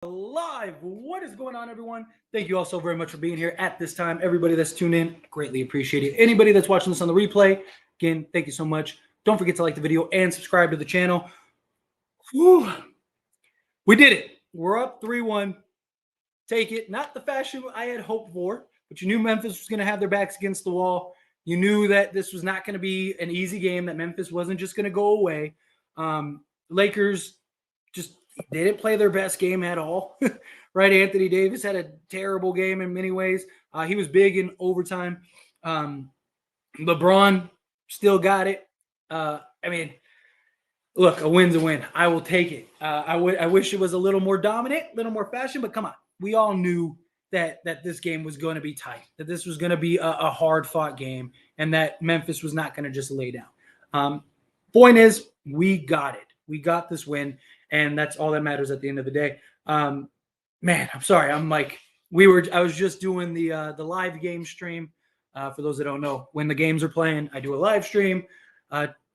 Live. What is going on, everyone? Thank you all so very much for being here at this time. Everybody that's tuned in, greatly appreciate it. Anybody that's watching this on the replay, again, thank you so much. Don't forget to like the video and subscribe to the channel. Whew. We did it. We're up 3-1. Take it. Not the fashion I had hoped for, but you knew Memphis was going to have their backs against the wall. You knew that this was not going to be an easy game, that Memphis wasn't just going to go away. Lakers just didn't play their best game at all, right? Anthony Davis had a terrible game in many ways. He was big in overtime. LeBron still got it. Look, a win's a win. I will take it. I wish it was a little more dominant, a little more fashion, but come on. We all knew that this game was going to be tight, that this was going to be a hard-fought game, and that Memphis was not going to just lay down. Point is, we got it. We got this win, and that's all that matters at the end of the day. Man, I'm sorry. I was just doing the live game stream. For those that don't know, when the games are playing, I do a live stream.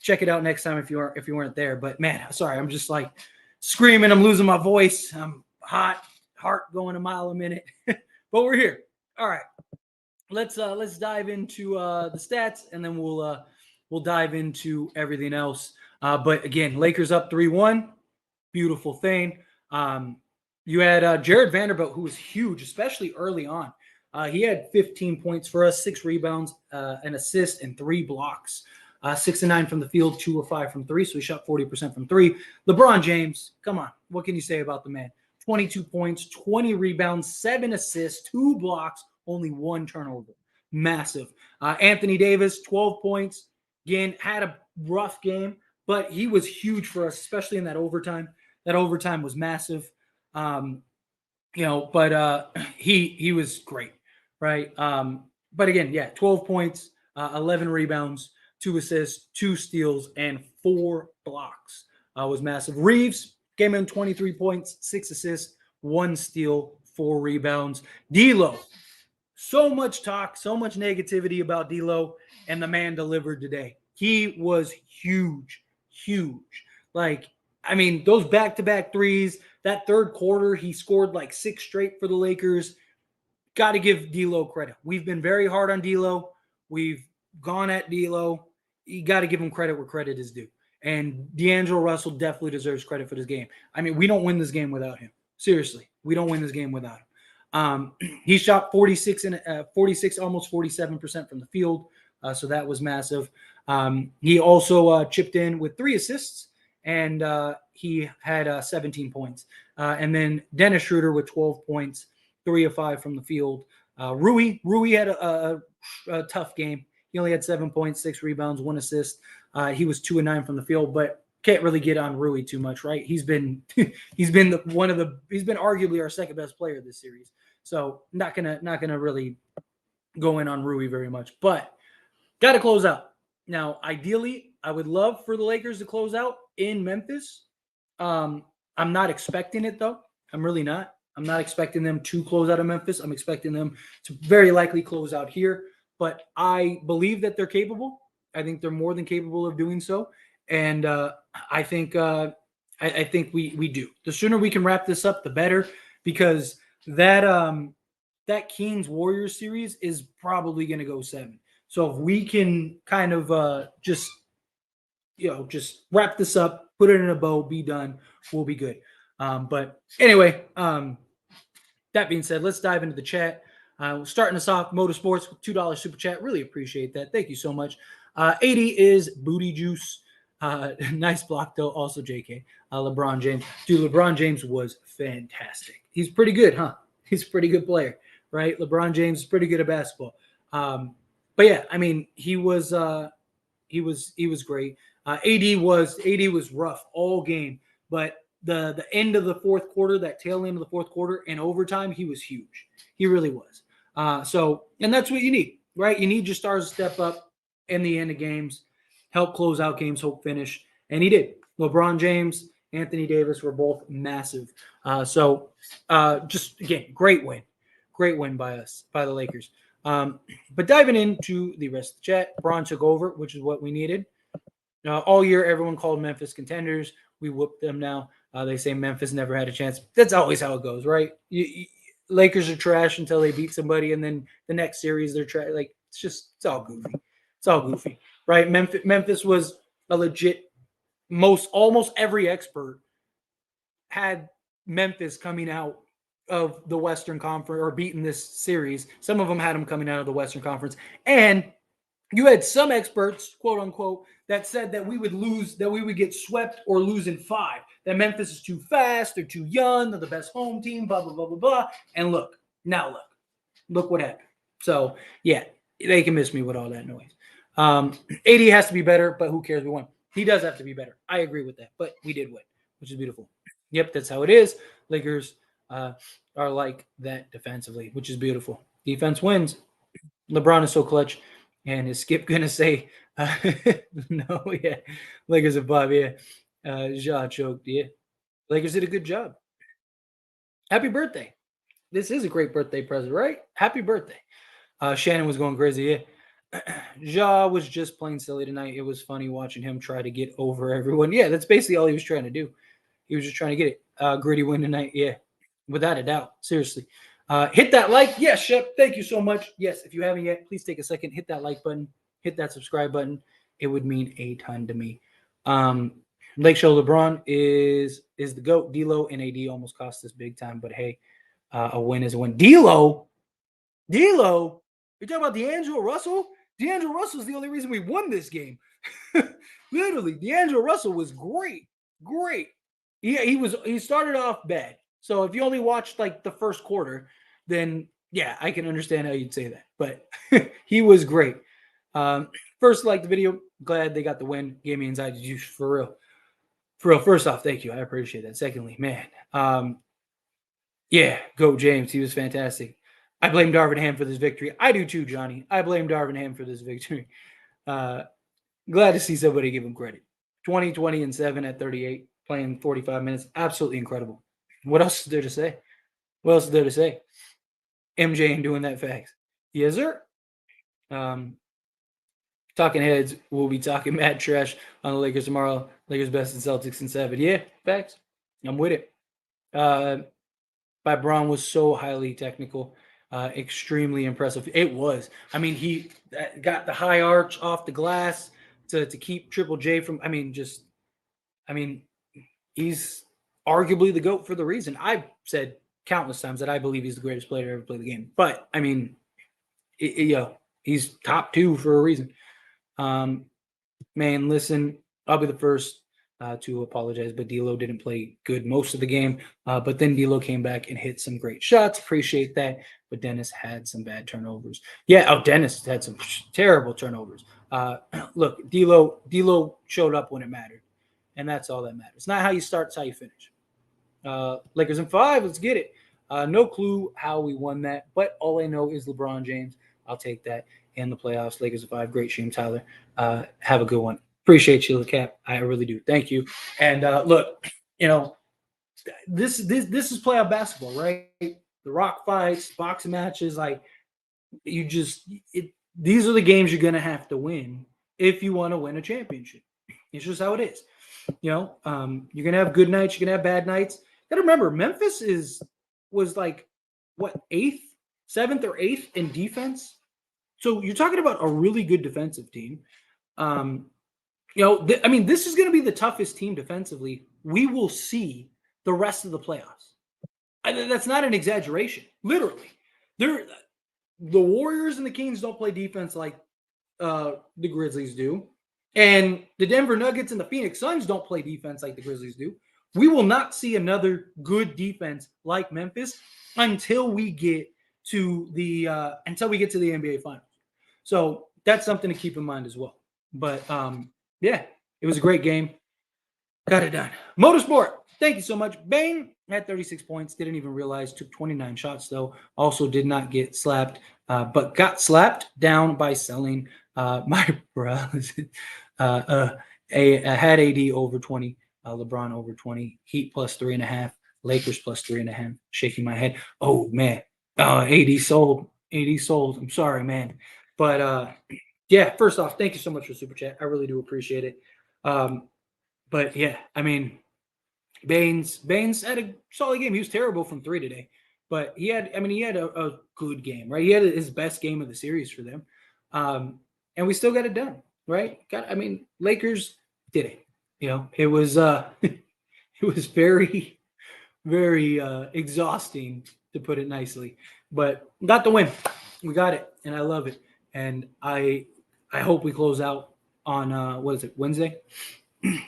Check it out next time if you weren't there. But man, I'm sorry. I'm just like screaming. I'm losing my voice. I'm hot, heart going a mile a minute. But we're here. All right. Let's dive into the stats, and then we'll dive into everything else. But again, Lakers up 3-1. Beautiful thing. You had Jared Vanderbilt, who was huge, especially early on. He had 15 points for us, 6 rebounds, an assist, and 3 blocks. 6 and 9 from the field, 2 of 5 from 3, so he shot 40% from 3. LeBron James, come on. What can you say about the man? 22 points, 20 rebounds, 7 assists, 2 blocks, only 1 turnover. Massive. Anthony Davis, 12 points. Again, had a rough game, but he was huge for us, especially in that overtime. That overtime was massive. He was great, right? But again, 12 points, 11 rebounds, 2 assists, 2 steals, and 4 blocks was massive. Reeves came in 23 points, 6 assists, 1 steal, 4 rebounds. D'Lo, so much talk, so much negativity about D'Lo, and the man delivered today. He was huge. Those back-to-back threes, that third quarter, he scored like 6 straight for the Lakers. Got to give D'Lo credit. We've been very hard on D'Lo. We've gone at D'Lo. You got to give him credit where credit is due. And D'Angelo Russell definitely deserves credit for this game. We don't win this game without him. Seriously, we don't win this game without him. He shot 46, almost 47% from the field. So that was massive. He also chipped in with 3 assists, and he had 17 points. And then Dennis Schroeder with 12 points, 3 of 5 from the field. Rui had a tough game. He only had 7 points, 6 rebounds, 1 assist. He was 2 of 9 from the field, but can't really get on Rui too much, right? He's been arguably our second best player this series. So not gonna really go in on Rui very much, but got to close out. Now, ideally, I would love for the Lakers to close out in Memphis. I'm not expecting it, though. I'm really not. I'm not expecting them to close out of Memphis. I'm expecting them to very likely close out here. But I believe that they're capable. I think they're more than capable of doing so. And I think we do. The sooner we can wrap this up, the better, because that Kings Warriors series is probably going to go 7. So if we can kind of just wrap this up, put it in a bow, be done, we'll be good. But anyway, that being said, let's dive into the chat. Starting us off, Motorsports with $2 super chat. Really appreciate that. Thank you so much. 80 is Booty Juice. Nice block, though. Also, JK. LeBron James. Dude, LeBron James was fantastic. He's pretty good, huh? He's a pretty good player, right? LeBron James is pretty good at basketball. But yeah, he was great. AD was rough all game, but the end of the fourth quarter, that tail end of the fourth quarter and overtime, he was huge. He really was. And that's what you need, right? You need your stars to step up in the end of games, help close out games, hope finish. And he did. LeBron James, Anthony Davis were both massive. Just again, great win by the Lakers. But diving into the rest of the chat, Braun took over, which is what we needed. All year, everyone called Memphis contenders. We whooped them now. They say Memphis never had a chance. That's always how it goes, right? Lakers are trash until they beat somebody, and then the next series they're trash. Like it's all goofy. It's all goofy, right? Memphis was a legit. Almost every expert had Memphis coming out of the Western Conference or beating this series. Some of them had them coming out of the Western Conference, and you had some experts, quote unquote, that said that we would lose, that we would get swept or lose in 5. That Memphis is too fast, they're too young, they're the best home team, blah, blah, blah, blah, blah. And look what happened. So, yeah, they can miss me with all that noise. AD has to be better, but who cares? We won. He does have to be better. I agree with that, but we did win, which is beautiful. Yep, that's how it is. Lakers are like that defensively, which is beautiful. Defense wins. LeBron is so clutch. And is Skip going to say, no, yeah. Lakers are 5, yeah. Ja choked, yeah. Lakers did a good job. Happy birthday. This is a great birthday present, right? Happy birthday. Shannon was going crazy, yeah. Ja was just plain silly tonight. It was funny watching him try to get over everyone. Yeah, that's basically all he was trying to do. He was just trying to get it. Gritty win tonight, yeah. Without a doubt. Seriously. Hit that like. Yes, Shep. Thank you so much. Yes, if you haven't yet, please take a second. Hit that like button. Hit that subscribe button. It would mean a ton to me. Lake Show LeBron is the GOAT. D'Lo and AD almost cost us big time, but hey, a win is a win. D'Lo? You're talking about D'Angelo Russell? D'Angelo Russell is the only reason we won this game. Literally, D'Angelo Russell was great. He started off bad. So if you only watched like the first quarter, then yeah, I can understand how you'd say that. But he was great. First, like the video, glad they got the win. Gave me anxiety juice for real. First off, thank you. I appreciate that. Secondly, man, yeah, go James. He was fantastic. I blame Darvin Ham for this victory. I do too, Johnny. I blame Darvin Ham for this victory. Glad to see somebody give him credit. 20, and 7 at 38, playing 45 minutes. Absolutely incredible. What else is there to say? MJ ain't doing that facts. Yes, sir. Talking heads, we'll be talking mad trash on the Lakers tomorrow. Lakers best in Celtics in 7. Yeah, facts. I'm with it. By Braun was so highly technical, extremely impressive. It was. I mean, he got the high arch off the glass to keep Triple J from. He's arguably the GOAT for the reason. I've said countless times that I believe he's the greatest player to ever play the game. But I mean, he's top 2 for a reason. Man, listen, I'll be the first to apologize, but D'Lo didn't play good most of the game. But then D'Lo came back and hit some great shots. Appreciate that. But Dennis had some bad turnovers. Yeah, Dennis had some terrible turnovers. Look, D'Lo showed up when it mattered, and that's all that matters. It's not how you start, it's how you finish. Lakers in 5, let's get it. No clue how we won that, but all I know is LeBron James. I'll take that in the playoffs. Lakers in 5. Great stream, Tyler. Have a good one. Appreciate you, Cap. I really do. Thank you. And look, this is playoff basketball, right? The rock fights, boxing matches, like these are the games you're gonna have to win if you want to win a championship. It's just how it is. You're gonna have good nights, you're gonna have bad nights. Gotta remember, Memphis was like what 7th or 8th in defense. So you're talking about a really good defensive team. This is going to be the toughest team defensively we will see the rest of the playoffs. That's not an exaggeration. Literally, the Warriors and the Kings don't play defense like the Grizzlies do, and the Denver Nuggets and the Phoenix Suns don't play defense like the Grizzlies do. We will not see another good defense like Memphis until we get to the NBA Finals. So that's something to keep in mind as well. But yeah, it was a great game. Got it done. Motorsport, thank you so much. Bane had 36 points. Didn't even realize. Took 29 shots, though. Also did not get slapped, but got slapped down by selling my brothers. Had AD over 20, LeBron over 20, Heat plus 3.5, Lakers plus 3.5. Shaking my head. Oh, man. AD sold. I'm sorry, man. But yeah, first off, thank you so much for Super Chat. I really do appreciate it. But yeah, I mean, Baines had a solid game. He was terrible from three today, but he had a good game, right? He had his best game of the series for them, and we still got it done, right? Lakers did it. It was it was very very exhausting, to put it nicely, but got the win. We got it, and I love it. And I hope we close out on what is it, Wednesday?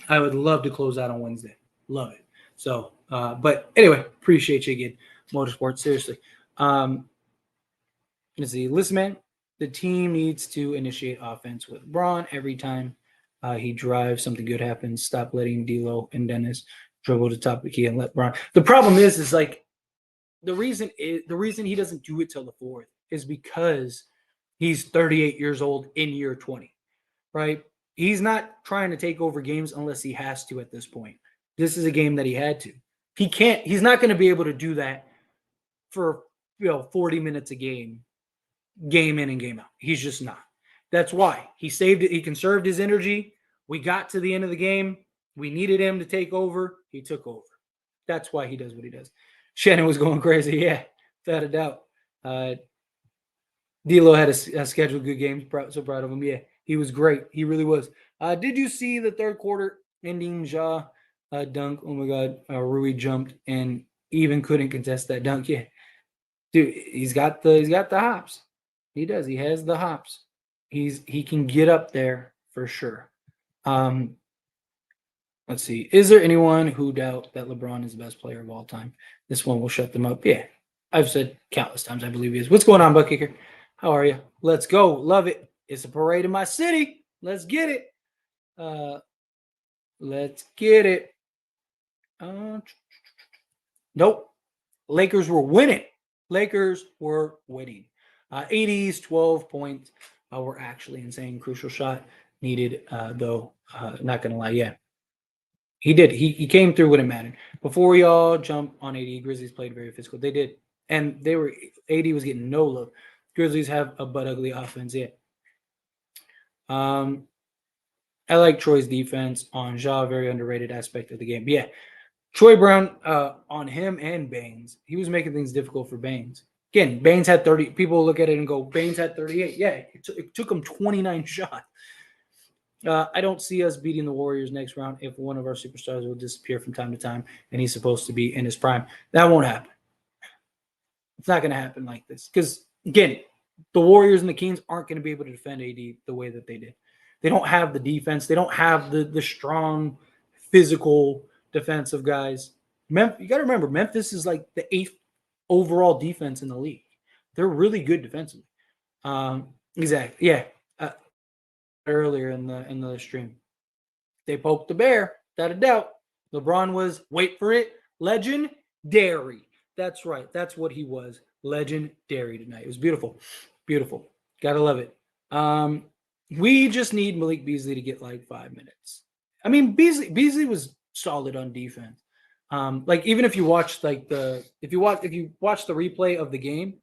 I would love to close out on Wednesday. Love it. So, but anyway, appreciate you again, Motorsports. Seriously. Let's see. Listen, man, the team needs to initiate offense with LeBron every time he drives. Something good happens. Stop letting D'Lo and Dennis dribble to top of the key and let LeBron. The problem is like the reason he doesn't do it till the fourth is because he's 38 years old in year 20, right? He's not trying to take over games unless he has to at this point. This is a game that he had to. He's not going to be able to do that for 40 minutes a game in and game out. He's just not. That's why he saved it. He conserved his energy. We got to the end of the game. We needed him to take over. He took over. That's why he does what he does. Shannon was going crazy. Yeah, without a doubt. D'Lo had a scheduled good game. So proud of him. Yeah, he was great. He really was. Did you see the third quarter ending Ja dunk? Oh my God, Rui jumped and even couldn't contest that dunk. Yeah, dude, he's got the hops. He does. He has the hops. He can get up there for sure. Let's see. Is there anyone who doubt that LeBron is the best player of all time? This one will shut them up. Yeah, I've said countless times I believe he is. What's going on, Butt Kicker? How are you? Let's go. Love it. It's a parade in my city. Let's get it. Let's get it. Nope. Lakers were winning. AD's 12 points were actually insane. Crucial shot needed, though. Not going to lie. Yeah. He did. He came through when it mattered. Before we all jump on AD, Grizzlies played very physical. They did. And AD was getting no love. Grizzlies have a butt ugly offense. Yeah. I like Troy's defense on Ja, very underrated aspect of the game. But yeah. Troy Brown on him and Baines. He was making things difficult for Baines. Again, Baines had 30. People look at it and go, Baines had 38. Yeah, it took him 29 shots. I don't see us beating the Warriors next round if one of our superstars will disappear from time to time and he's supposed to be in his prime. That won't happen. It's not going to happen like this. Because, again, the Warriors and the Kings aren't going to be able to defend AD the way that they did. They don't have the defense. They don't have the strong, physical defensive guys. You got to remember, Memphis is like the 8th overall defense in the league. They're really good defensively. Exactly. Yeah. Earlier in the stream, they poked the bear, without a doubt. LeBron was, wait for it, legendary. That's right. That's what he was. Legendary tonight. It was beautiful. Beautiful. Gotta love it. We just need Malik Beasley to get like 5 minutes. I mean, Beasley was solid on defense. Like even if you watch if you watch the replay of the game,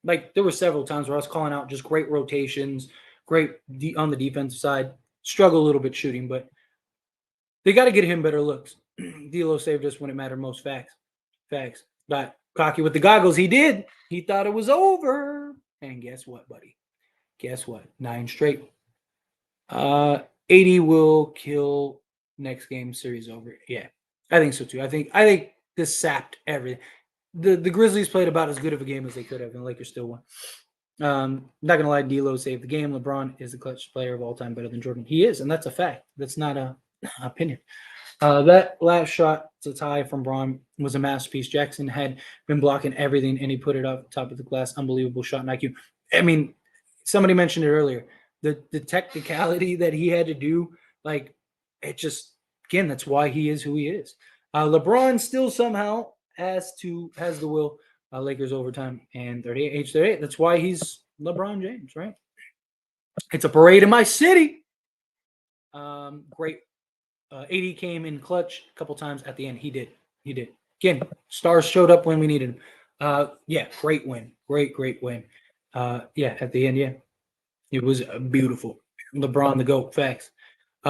like there were several times where I was calling out just great rotations, great on the defensive side, struggle a little bit shooting, but they got to get him better looks. D'Lo saved us when it mattered most. Facts. Got cocky with the goggles. He did. He thought it was over. And guess what, buddy? Guess what? 9 straight. 80 will kill next game series over. Yeah, I think so too. I think this sapped everything. The Grizzlies played about as good of a game as they could have, and the Lakers still won. Not gonna lie, D'Lo saved the game. LeBron is the clutch player of all time, better than Jordan. He is, and that's a fact. That's not a opinion. That last shot to tie from Braun was a masterpiece. Jackson had been blocking everything, and he put it up top of the glass. Unbelievable shot and IQ. I mean, somebody mentioned it earlier. The technicality that he had to do, like it just again, that's why he is who he is. LeBron still somehow has the will. Lakers overtime and 38. That's why he's LeBron James, right? It's a parade in my city. Great. AD came in clutch a couple times at the end. He did. Again, stars showed up when we needed him. Yeah, great win. Great win. Yeah, at the end, yeah. It was beautiful. LeBron the GOAT, facts.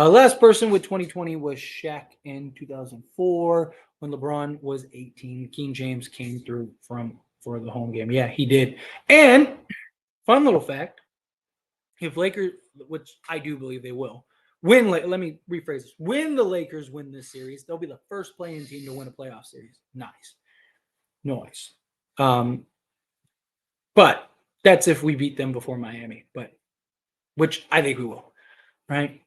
Last person with 2020 was Shaq in 2004 when LeBron was 18. King James came through for the home game. Yeah, he did. And fun little fact: if Lakers, which I do believe they will, let me rephrase this. When the Lakers win this series, they'll be the first playing team to win a playoff series. Nice. But that's if we beat them before Miami, but which I think we will, right?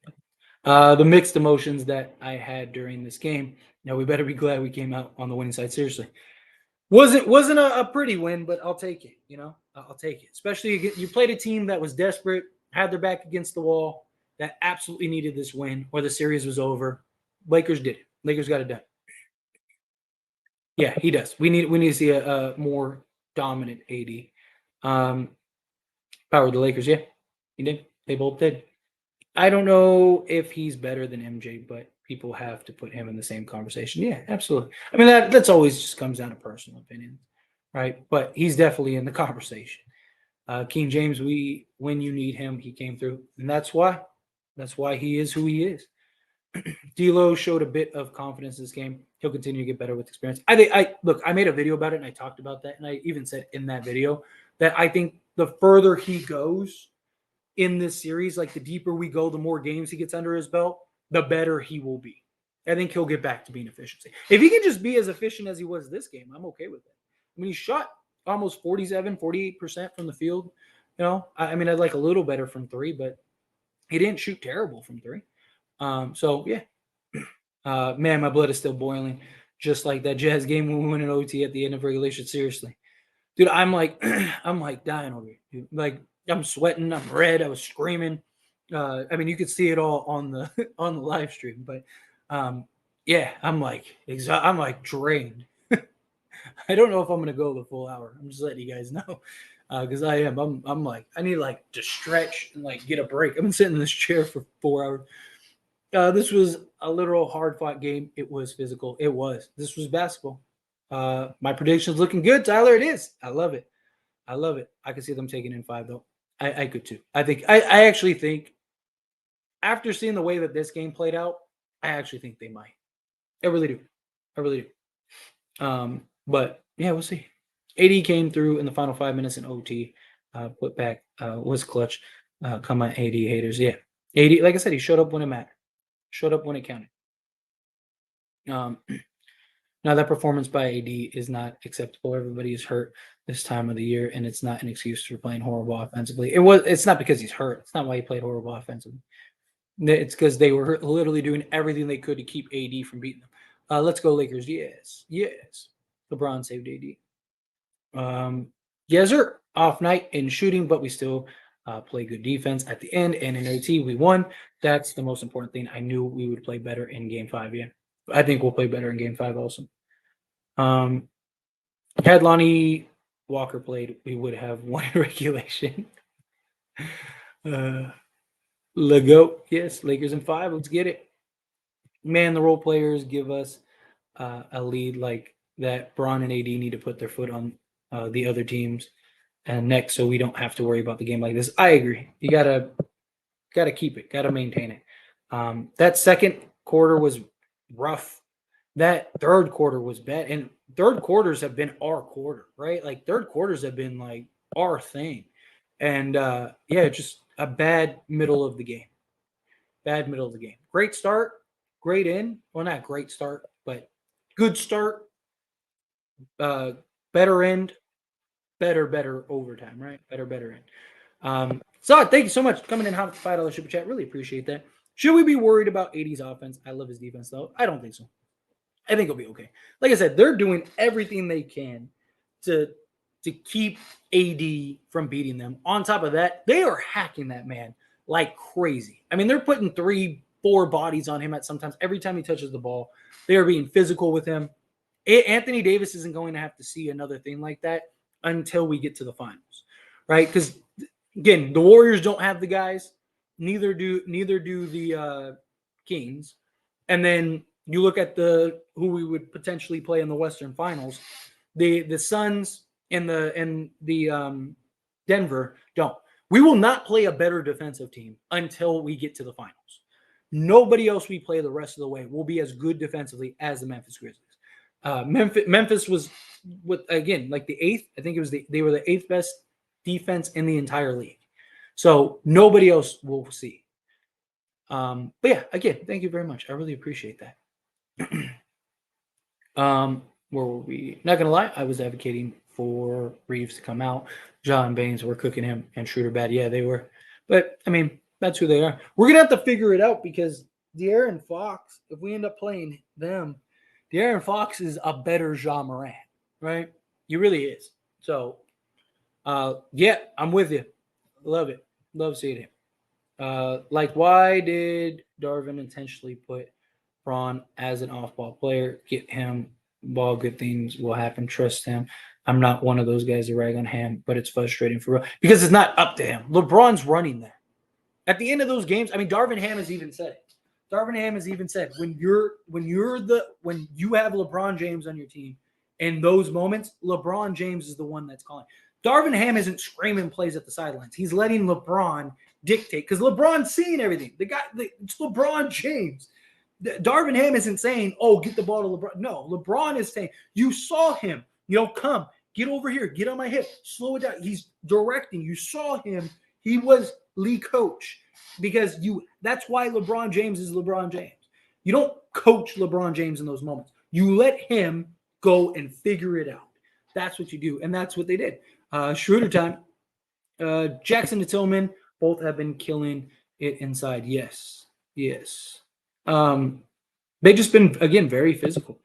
The mixed emotions that I had during this game. Now we better be glad we came out on the winning side. Seriously, wasn't a pretty win, but I'll take it. I'll take it. Especially you played a team that was desperate, had their back against the wall, that absolutely needed this win, or the series was over. Lakers did it. Lakers got it done. Yeah, he does. We need to see a more dominant AD. Power the Lakers. Yeah, he did. They both did. I don't know if he's better than MJ, but people have to put him in the same conversation. Yeah, absolutely. I mean, that's always just comes down to personal opinion, right? But he's definitely in the conversation. King James, when you need him, he came through, and that's why he is who he is. D'Lo showed a bit of confidence this game. He'll continue to get better with experience. I made a video about it and I talked about that, and I even said in that video that I think the further he goes in this series, like the deeper we go, the more games he gets under his belt, the better he will be. I think he'll get back to being efficiency. If he can just be as efficient as he was this game, I'm okay with it. I mean, he shot almost 48% from the field. I mean, I'd like a little better from three, but he didn't shoot terrible from three. So yeah, man, my blood is still boiling, just like that Jazz game when we went in OT at the end of regulation. Seriously, dude, I'm like dying over here, dude. Like I'm sweating, I'm red, I was screaming. I mean, you could see it all on the on the live stream, but yeah, I'm like drained. I don't know if I'm gonna go the full hour. I'm just letting you guys know because I am. I'm like I need to stretch and get a break. I've been sitting in this chair for 4 hours. This was a literal hard fought game. It was physical. It was. This was basketball. My prediction's looking good, Tyler. It is. I love it. I love it. I could see them taking in 5 though. I could too. I actually think after seeing the way that this game played out, I actually think they might. I really do. I really do. But yeah, we'll see. AD came through in the final 5 minutes in OT. Put back was clutch. Come on, AD haters. Yeah, AD. Like I said, he showed up when it mattered. Showed up when it counted. Now that performance by AD is not acceptable. Everybody is hurt this time of the year, and it's not an excuse for playing horrible offensively. It's not because he's hurt. It's not why he played horrible offensively. It's because they were literally doing everything they could to keep AD from beating them. Let's go Lakers. Yes. LeBron saved AD. Yes, sir. Off night in shooting, but we still play good defense at the end. And in OT, we won. That's the most important thing. I knew we would play better in Game 5. Yeah, I think we'll play better in Game 5 also. Had Lonnie Walker played, we would have won regulation. Lego, yes, Lakers in 5. Let's get it. Man, the role players give us a lead like that. Bron and AD need to put their foot on the other teams and next, so we don't have to worry about the game like this. I agree. You gotta keep it, gotta maintain it. That second quarter was rough. That third quarter was bad, and third quarters have been our quarter, right? Like third quarters have been like our thing, and just a bad middle of the game. Bad middle of the game. Great start, great end. Well, not great start, but good start. Better end, better overtime, right? Better end. So thank you so much for coming in hot with the $5 super chat. Really appreciate that. Should we be worried about AD's offense? I love his defense though. I don't think so. I think he'll be okay. Like I said, they're doing everything they can to keep AD from beating them. On top of that, they are hacking that man like crazy. I mean, they're putting 3-4 bodies on him at sometimes. Every time he touches the ball, they are being physical with him. Anthony Davis isn't going to have to see another thing like that until we get to the finals, right? Because again, the Warriors don't have the guys. Neither do the Kings. And then you look at who we would potentially play in the Western Finals. The Suns and the Denver don't. We will not play a better defensive team until we get to the finals. Nobody else we play the rest of the way will be as good defensively as the Memphis Grizzlies. Memphis was with again like the eighth. I think it was they were the eighth best defense in the entire league. So nobody else will see. But yeah, again, thank you very much. I really appreciate that. Where were we? Not gonna lie, I was advocating for Reeves to come out. John Baines were cooking him and Schroeder bad. Yeah, they were. But I mean, that's who they are. We're gonna have to figure it out because De'Aaron Fox, if we end up playing them, De'Aaron Fox is a better Ja Morant, right? He really is. So yeah, I'm with you. Love it. Love seeing him. Like, why did Darvin intentionally put Braun as an off-ball player? Get him ball, good things will happen. Trust him. I'm not one of those guys to rag on him, but it's frustrating for real because it's not up to him. LeBron's running there. At the end of those games, I mean, Darvin Ham has even said it. Darvin Ham has even said when you have LeBron James on your team in those moments, LeBron James is the one that's calling. Darvin Ham isn't screaming plays at the sidelines. He's letting LeBron dictate because LeBron's seeing everything. It's LeBron James. Darvin Ham isn't saying, "Oh, get the ball to LeBron." No, LeBron is saying, "You saw him. Come, get over here, get on my hip, slow it down." He's directing. You saw him. He was lead coach because that's why LeBron James is LeBron James. You don't coach LeBron James in those moments. You let him go and figure it out. That's what you do, and that's what they did. Schroeder time. Jackson and Tillman both have been killing it inside. Yes. They've just been, again, very physical.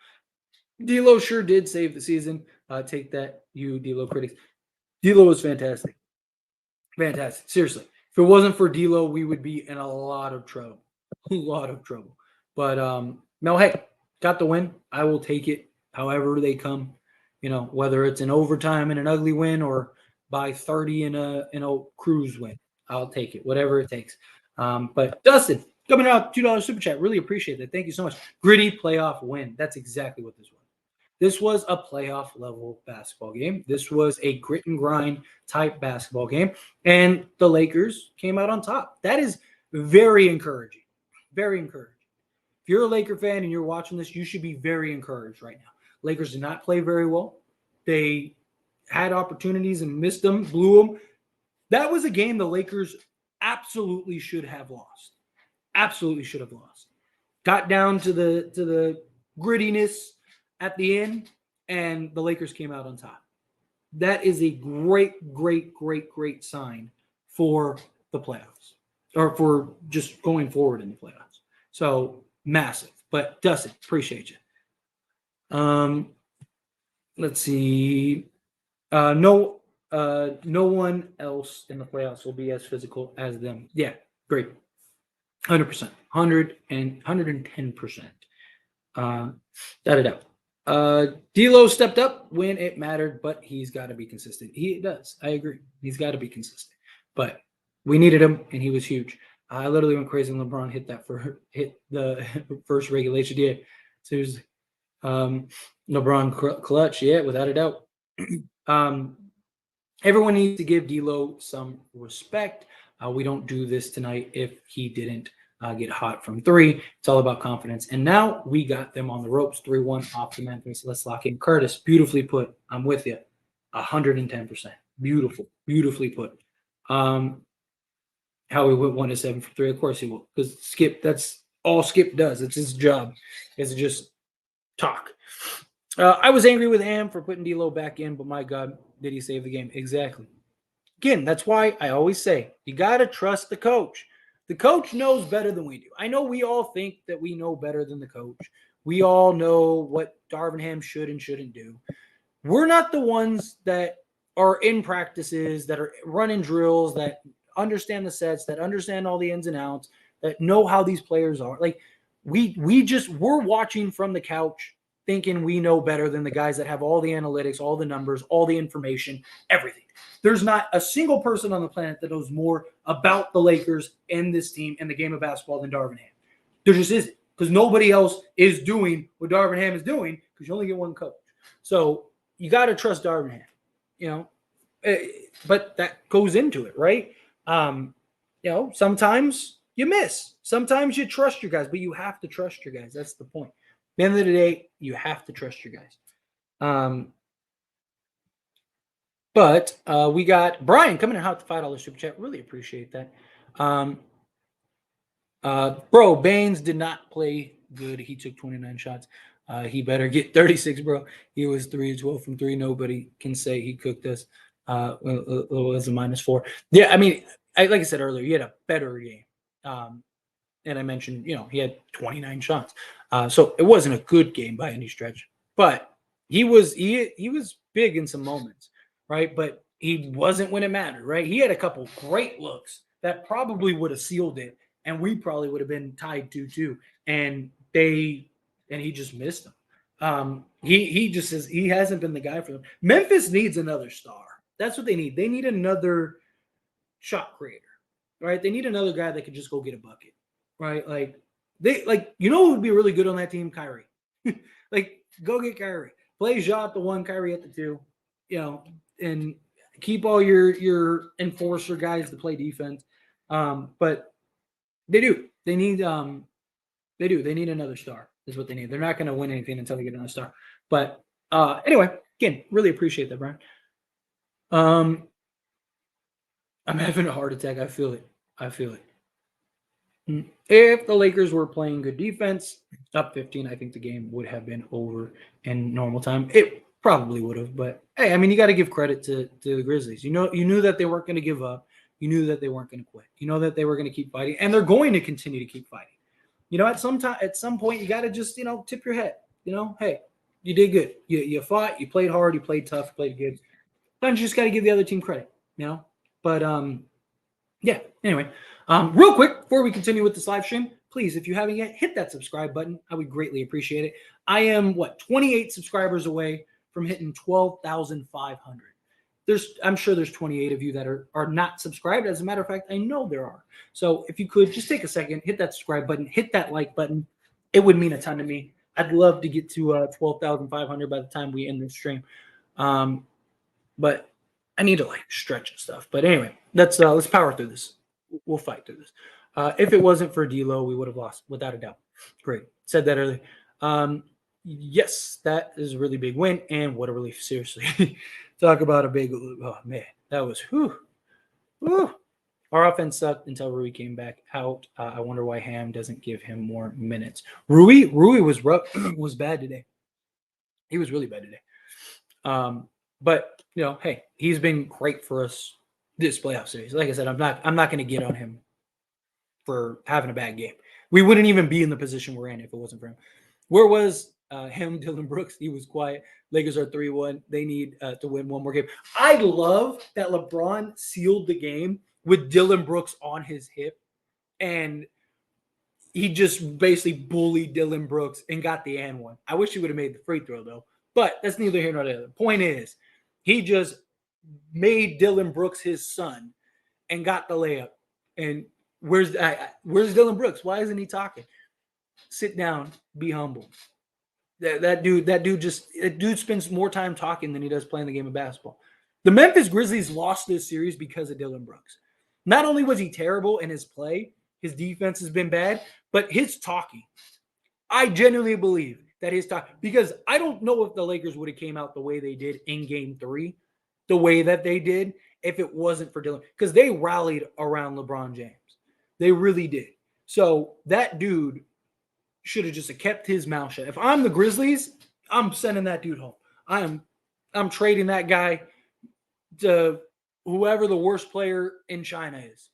D'Lo sure did save the season. Take that, you D'Lo critics. D'Lo was fantastic. Fantastic. Seriously. If it wasn't for D'Lo, we would be in a lot of trouble. A lot of trouble. But no, hey, got the win. I will take it however they come. Whether it's an overtime and an ugly win or by 30 in a cruise win. I'll take it. Whatever it takes. But Dustin, coming out, $2 super chat. Really appreciate that. Thank you so much. Gritty playoff win. That's exactly what this was. This was a playoff level basketball game. This was a grit and grind type basketball game. And the Lakers came out on top. That is very encouraging. Very encouraging. If you're a Laker fan and you're watching this, you should be very encouraged right now. Lakers did not play very well. They had opportunities and missed them, blew them. That was a game the Lakers absolutely should have lost. Absolutely should have lost. Got down to the grittiness at the end, and the Lakers came out on top. That is a great, great, great, great sign for the playoffs, or for just going forward in the playoffs. So massive. But Dustin, appreciate you. Let's see. No one else in the playoffs will be as physical as them. Yeah, great. 100%. 110%. D'Lo stepped up when it mattered, but he's got to be consistent. He does. I agree. He's got to be consistent. But we needed him, and he was huge. I literally went crazy when LeBron hit the first regulation. Yeah, seriously. LeBron clutch. Yeah, without a doubt. Everyone needs to give D'Lo some respect. We don't do this tonight if he didn't get hot from three. It's all about confidence. And now we got them on the ropes, 3-1 off the Memphis. Let's lock in. Curtis, beautifully put. I'm with you. 110%. Beautiful. Beautifully put. How he went 1-7 for three. Of course he will. Because Skip, that's all Skip does. It's his job. Is just talk. I was angry with Ham for putting D'Lo back in, but my God, did he save the game? Exactly. Again, that's why I always say you got to trust the coach. The coach knows better than we do. I know we all think that we know better than the coach. We all know what Darvin Ham should and shouldn't do. We're not the ones that are in practices, that are running drills, that understand the sets, that understand all the ins and outs, that know how these players are. Like we're watching from the couch thinking we know better than the guys that have all the analytics, all the numbers, all the information, everything. There's not a single person on the planet that knows more about the Lakers and this team and the game of basketball than Darvin Ham. There just isn't, because nobody else is doing what Darvin Ham is doing, because you only get one coach. So you got to trust Darvin Ham, but that goes into it, right? Sometimes you miss. Sometimes you trust your guys, but you have to trust your guys. That's the point. At the end of the day, you have to trust your guys. But we got Brian coming in hot with the $5 super chat. Really appreciate that. Bro, Baines did not play good. He took 29 shots. He better get 36, bro. He was 3-12 from 3. Nobody can say he cooked us. It was a -4. Yeah, I mean, like I said earlier, he had a better game. And I mentioned, he had 29 shots. So it wasn't a good game by any stretch. But he was big in some moments, right? But he wasn't when it mattered, right? He had a couple great looks that probably would have sealed it, and we probably would have been tied 2-2. And he just missed them. He hasn't been the guy for them. Memphis needs another star. That's what they need. They need another shot creator, right? They need another guy that could just go get a bucket, right? Who would be really good on that team? Kyrie. Go get Kyrie. Play Ja at the 1, Kyrie at the 2, and keep all your enforcer guys to play defense. But they do. They need another star. Is what they need. They're not going to win anything until they get another star. But anyway, again, really appreciate that, Brian. I'm having a heart attack. I feel it. If the Lakers were playing good defense, up 15, I think the game would have been over in normal time. It probably would have, but hey, I mean, you got to give credit to the Grizzlies. You knew that they weren't going to give up. You knew that they weren't going to quit. You know that they were going to keep fighting, and they're going to continue to keep fighting. At some point, you got to just tip your head. Hey, you did good. You fought. You played hard. You played tough. You played good. Sometimes you just got to give the other team credit. But yeah. Anyway. Real quick, before we continue with this live stream, please, if you haven't yet, hit that subscribe button. I would greatly appreciate it. I am 28 subscribers away from hitting 12,500. I'm sure there's 28 of you that are not subscribed. As a matter of fact, I know there are. So if you could just take a second, hit that subscribe button, hit that like button. It would mean a ton to me. I'd love to get to 12,500 by the time we end this stream. But I need to stretch and stuff. But anyway, let's power through this. We'll fight through this. If it wasn't for D'Lo, we would have lost, without a doubt. Great. Said that earlier. Yes, that is a really big win, and what a relief. Seriously. Talk about a big – oh, man. That was – whew. Our offense sucked until Rui came back out. I wonder why Ham doesn't give him more minutes. Rui was bad today. He was really bad today. But, hey, he's been great for us this playoff series. Like I said, I'm not going to get on him for having a bad game. We wouldn't even be in the position we're in if it wasn't for him. Where was him, Dillon Brooks? He was quiet. Lakers are 3-1. They need to win one more game. I love that LeBron sealed the game with Dillon Brooks on his hip, and he just basically bullied Dillon Brooks and got the and one. I wish he would have made the free throw, though. But that's neither here nor there. The point is, he just made Dillon Brooks his son and got the layup. And where's Dillon Brooks? Why isn't he talking? Sit down, be humble. That dude spends more time talking than he does playing the game of basketball. The Memphis Grizzlies lost this series because of Dillon Brooks. Not only was he terrible in his play, his defense has been bad, but his talking. I genuinely believe that his talk, because I don't know if the Lakers would have came out the way they did in Game 3, the way that they did, if it wasn't for Dillon, because they rallied around LeBron James. They really did. So that dude should have just kept his mouth shut. If I'm the Grizzlies, I'm sending that dude home. I'm trading that guy to whoever the worst player in China is.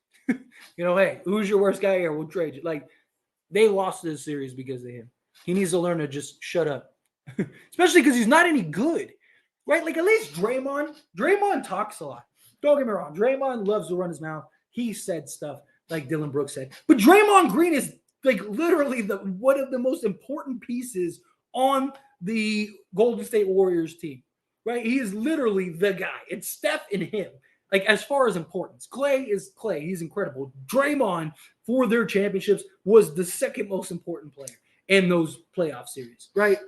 Hey, who's your worst guy here? We'll trade you. They lost this series because of him. He needs to learn to just shut up, especially because he's not any good, right? At least Draymond talks a lot. Don't get me wrong. Draymond loves to run his mouth. He said stuff like Dillon Brooks said. But Draymond Green is literally one of the most important pieces on the Golden State Warriors team, right? He is literally the guy. It's Steph and him. As far as importance, Clay is Clay. He's incredible. Draymond, for their championships, was the second most important player in those playoff series, right?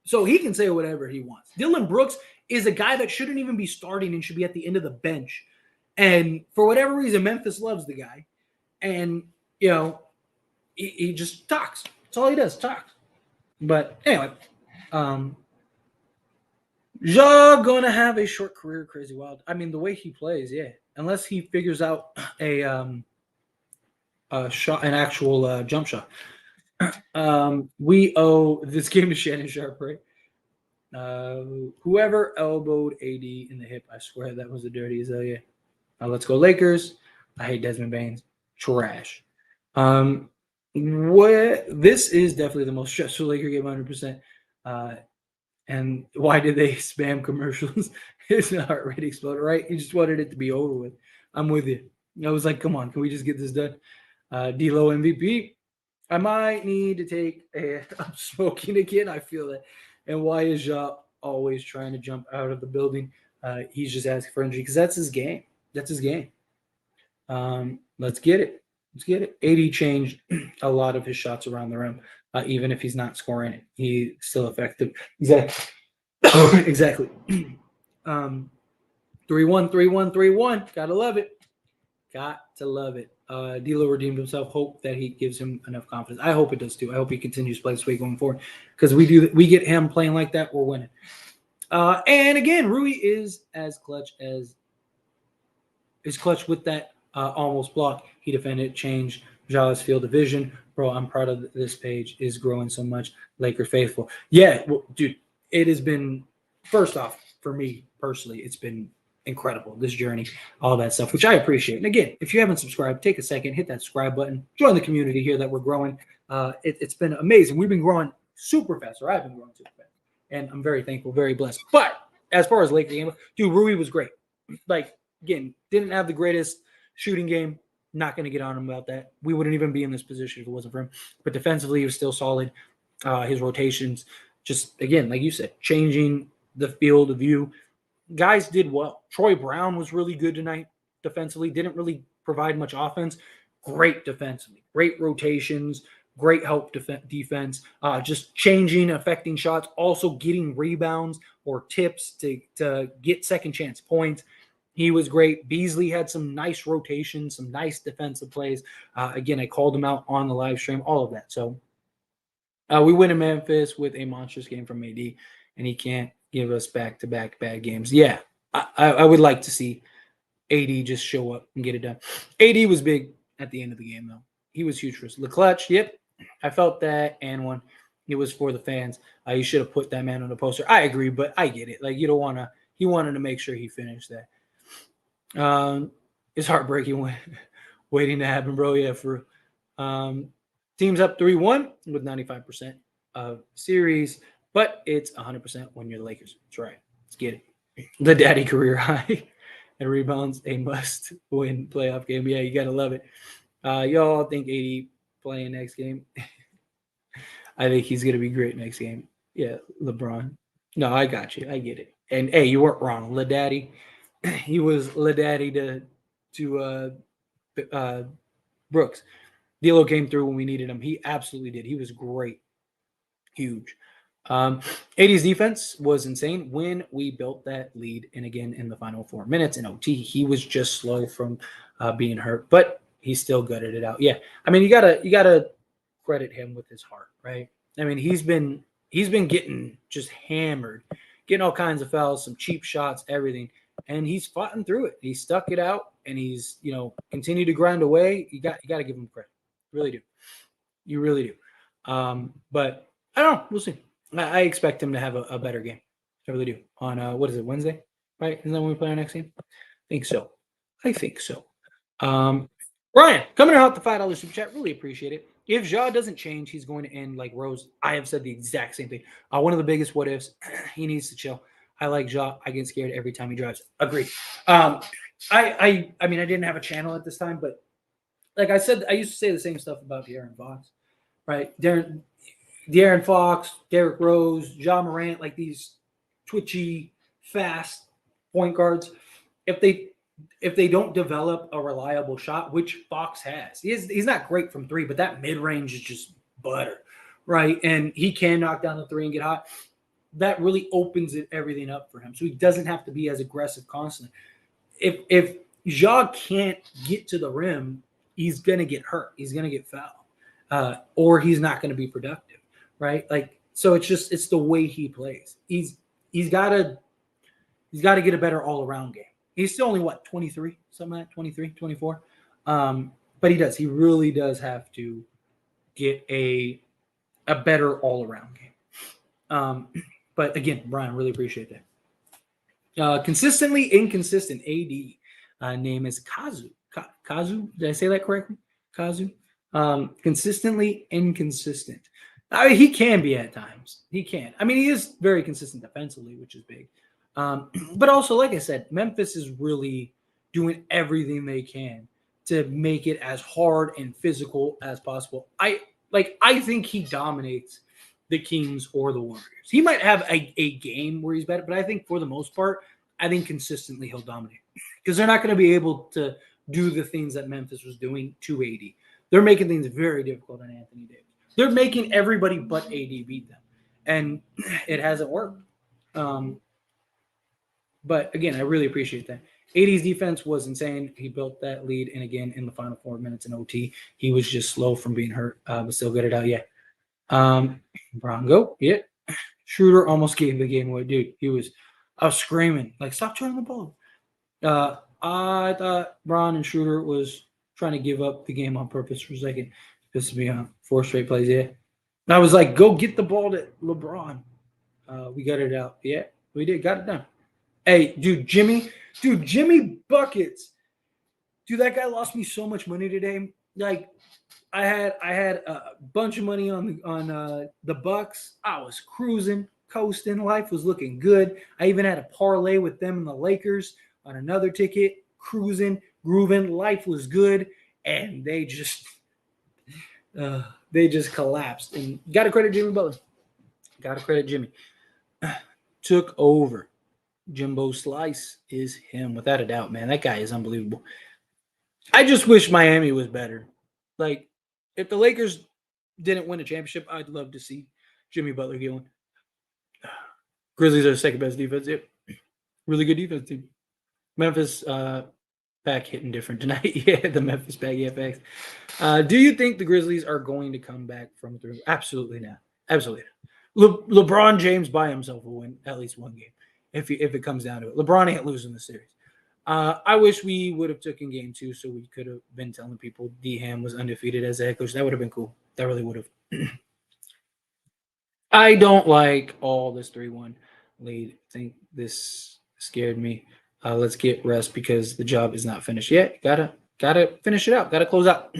So he can say whatever he wants. Dillon Brooks is a guy that shouldn't even be starting and should be at the end of the bench. And for whatever reason, Memphis loves the guy. And, he just talks. That's all he does, talks. But anyway, Ja gonna have a short career, crazy wild. I mean, the way he plays, yeah. Unless he figures out a shot, an actual jump shot. We owe this game to Shannon Sharp, right? Whoever elbowed AD in the hip, I swear that was the dirtiest. Yeah. Let's go Lakers. I hate Desmond Baines. Trash. This is definitely the most stressful Laker game, 100%. And why did they spam commercials? His heart rate exploded, right? He just wanted it to be over with. I'm with you. I was like, come on, can we just get this done? D-Lo MVP. I might need to take I'm smoking again. I feel that. And why is Ja always trying to jump out of the building? He's just asking for injury because that's his game. That's his game. Let's get it. Let's get it. AD changed a lot of his shots around the rim, even if he's not scoring it. He's still effective. Exactly. Exactly. 3-1, 3-1, 3-1. Gotta love it. Got to love it. D'Lo redeemed himself. Hope that he gives him enough confidence. I hope it does too. I hope he continues to play this way going forward because we get him playing like that, we're winning. And again, Rui is clutch with that almost block. He defended, changed Ja's field of vision. Bro, I'm proud of this page. Is growing so much. Laker faithful. Yeah, well, dude, it has been, first off, for me personally, it's been incredible, this journey, all that stuff, which I appreciate. And again, if you haven't subscribed, take a second, hit that subscribe button, join the community here that we're growing. It's been amazing. We've been growing super fast, or I've been growing super fast. And I'm very thankful, very blessed. But as far as Laker game, dude, Rui was great. Like, again, didn't have the greatest shooting game. Not going to get on him about that. We wouldn't even be in this position if it wasn't for him. But defensively, he was still solid. His rotations, just, again, like you said, changing the field of view. Guys did well. Troy Brown was really good tonight defensively. Didn't really provide much offense. Great defensively. Great rotations. Great help defense. Just changing, affecting shots. Also getting rebounds or tips to get second chance points. He was great. Beasley had some nice rotations, some nice defensive plays. Again, I called him out on the live stream, all of that. So we win in Memphis with a monstrous game from AD, and he can't give us back-to-back bad games. Yeah, I would like to see AD just show up and get it done. AD was big at the end of the game, though. He was huge for us. LeClutch, yep, I felt that. And one, it was for the fans. You should have put that man on the poster. I agree, but I get it. Like, you don't want to – he wanted to make sure he finished that. It's heartbreaking waiting to happen, bro. Yeah, for teams up 3-1 with 95% of series, but it's 100% when you're the Lakers. That's right. Let's get it. The daddy career high and rebounds, a must-win playoff game. Yeah, you gotta love it. Y'all think AD playing next game? I think he's gonna be great next game. Yeah, LeBron. No, I got you. I get it. And hey, you weren't wrong. LeDaddy. He was LeDaddy to Brooks. D'Lo came through when we needed him. He absolutely did. He was great. Huge. AD's defense was insane when we built that lead. And again, in the final 4 minutes in OT, he was just slow from being hurt, but he still gutted it out. Yeah. I mean, you gotta credit him with his heart, right? I mean, he's been getting just hammered, getting all kinds of fouls, some cheap shots, everything. And he's fighting through it. He stuck it out, and he's, continued to grind away. You got to give him credit. You really do. You really do. But I don't know. We'll see. I expect him to have a better game. I really do. On, what is it, Wednesday? Right? Isn't that when we play our next game? I think so. Ryan, coming out the $5 super chat. Really appreciate it. If Ja doesn't change, he's going to end like Rose. I have said the exact same thing. One of the biggest what ifs. He needs to chill. I like Ja. I get scared every time he drives. Agreed. I mean, I didn't have a channel at this time, but like I said, I used to say the same stuff about De'Aaron Fox, right? De'Aaron Fox, Derrick Rose, Ja Morant, like these twitchy, fast point guards. If they don't develop a reliable shot, which Fox has, he's not great from three, but that mid range is just butter, right? And he can knock down the three and get hot. That really opens everything up for him. So he doesn't have to be as aggressive constantly. If Ja can't get to the rim he's gonna get hurt. He's gonna get fouled, or he's not gonna be productive, right? Like so, it's the way he plays. He's gotta get a better all around game. He's still only what 23, something like that, 23, 24. But he does. He really does have to get a better all around game. But again, Brian, really appreciate that. Consistently inconsistent AD name is Kazu. Kazu, did I say that correctly? Kazu. Consistently inconsistent. I mean, he can be at times. He can. I mean, he is very consistent defensively, which is big. But also, like I said, Memphis is really doing everything they can to make it as hard and physical as possible. I think he dominates the Kings or the Warriors. He might have a game where he's better, but I think for the most part, I think consistently he'll dominate because they're not going to be able to do the things that Memphis was doing to AD. They're making things very difficult on Anthony Davis. They're making everybody but AD beat them, and it hasn't worked. But again, I really appreciate that. AD's defense was insane. He built that lead, and again, in the final 4 minutes in OT, he was just slow from being hurt, but still got it out. Yeah. Bronco, yeah. Schroeder almost gave the game away, dude. I was screaming, like, stop turning the ball. I thought Bron and Schroeder was trying to give up the game on purpose for a second. Pissed me off. 4 straight plays, yeah. And I was like, go get the ball to LeBron. We got it out. Yeah, we did. Got it done. Hey, Jimmy buckets. Dude, that guy lost me so much money today. Like, I had a bunch of money on the Bucks. I was cruising, coasting. Life was looking good. I even had a parlay with them and the Lakers on another ticket. Cruising, grooving. Life was good, and they just collapsed. And got to credit Jimmy Butler. Got to credit Jimmy. Took over. Jimbo Slice is him, without a doubt, man. That guy is unbelievable. I just wish Miami was better. Like, if the Lakers didn't win a championship, I'd love to see Jimmy Butler get one. Grizzlies are the second best defense. Yep. Really good defense team. Memphis back hitting different tonight. Yeah, the Memphis back. Yeah, facts. Do you think the Grizzlies are going to come back from through? Absolutely not. Absolutely not. LeBron James by himself will win at least one game if it comes down to it. LeBron ain't losing the series. I wish we would have taken game 2 so we could have been telling people D-Ham was undefeated as a head coach. That would have been cool. That really would have. I don't like all this 3-1 lead. I think this scared me. Let's get rest because the job is not finished yet. Gotta finish it out. Gotta close out.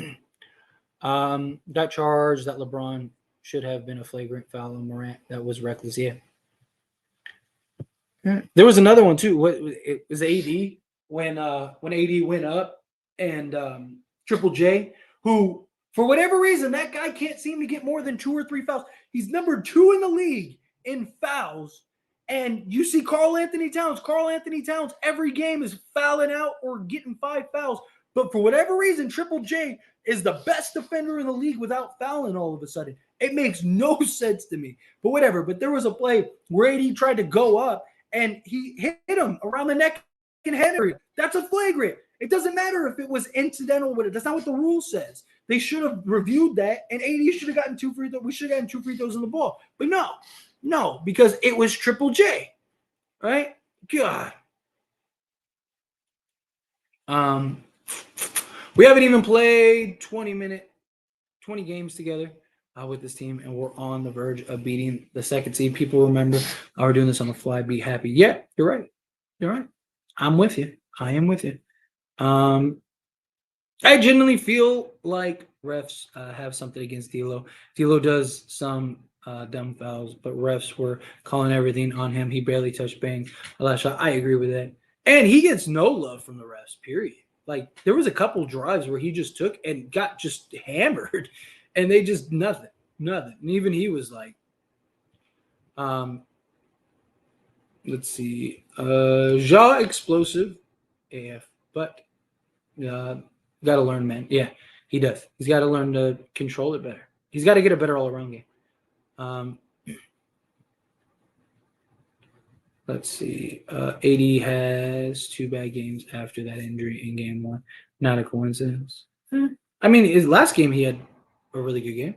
That charge that LeBron should have been a flagrant foul on Morant. That was reckless. Yeah. There was another one too. It was AD when AD went up and Triple J, who for whatever reason that guy can't seem to get more than 2 or 3 fouls. He's number 2 in the league in fouls, and you see Karl Anthony Towns. Karl Anthony Towns every game is fouling out or getting 5 fouls, but for whatever reason, Triple J is the best defender in the league without fouling all of a sudden. It makes no sense to me, but whatever. But there was a play where AD tried to go up and he hit him around the neck and head area. That's a flagrant. It doesn't matter if it was incidental with it. That's not what the rule says. They should have reviewed that, and AD should have gotten 2 free throws. We should have gotten 2 free throws in the ball. But no, because it was Triple J, right? God. We haven't even played 20 games together with this team, and we're on the verge of beating the second seed. People remember we're doing this on the fly. Be happy. Yeah, you're right. You're right. I'm with you. I am with you. I genuinely feel like refs have something against D'Lo. D'Lo does some dumb fouls, but refs were calling everything on him. He barely touched Bang a last shot. I agree with that. And he gets no love from the refs, period. Like, there was a couple drives where he just took and got just hammered, and they just nothing. And even he was like, let's see, Ja explosive AF, but got to learn, man. Yeah, he does. He's got to learn to control it better. He's got to get a better all-around game. Let's see. AD has 2 bad games after that injury in game 1. Not a coincidence. I mean, his last game he had a really good game,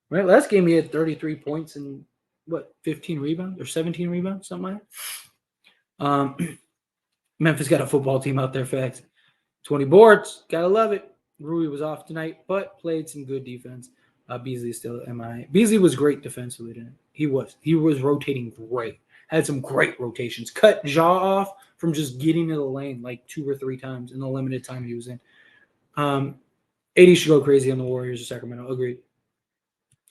right? Last game he had 33 points and 15 rebounds or 17 rebounds, something like that. Memphis got a football team out there, facts. 20 boards, gotta love it. Rui was off tonight, but played some good defense. Beasley still MIA. Beasley was great defensively tonight. He was rotating great. Had some great rotations. Cut Jaw off from just getting to the lane like 2 or 3 times in the limited time he was in. AD should go crazy on the Warriors of Sacramento. Agreed.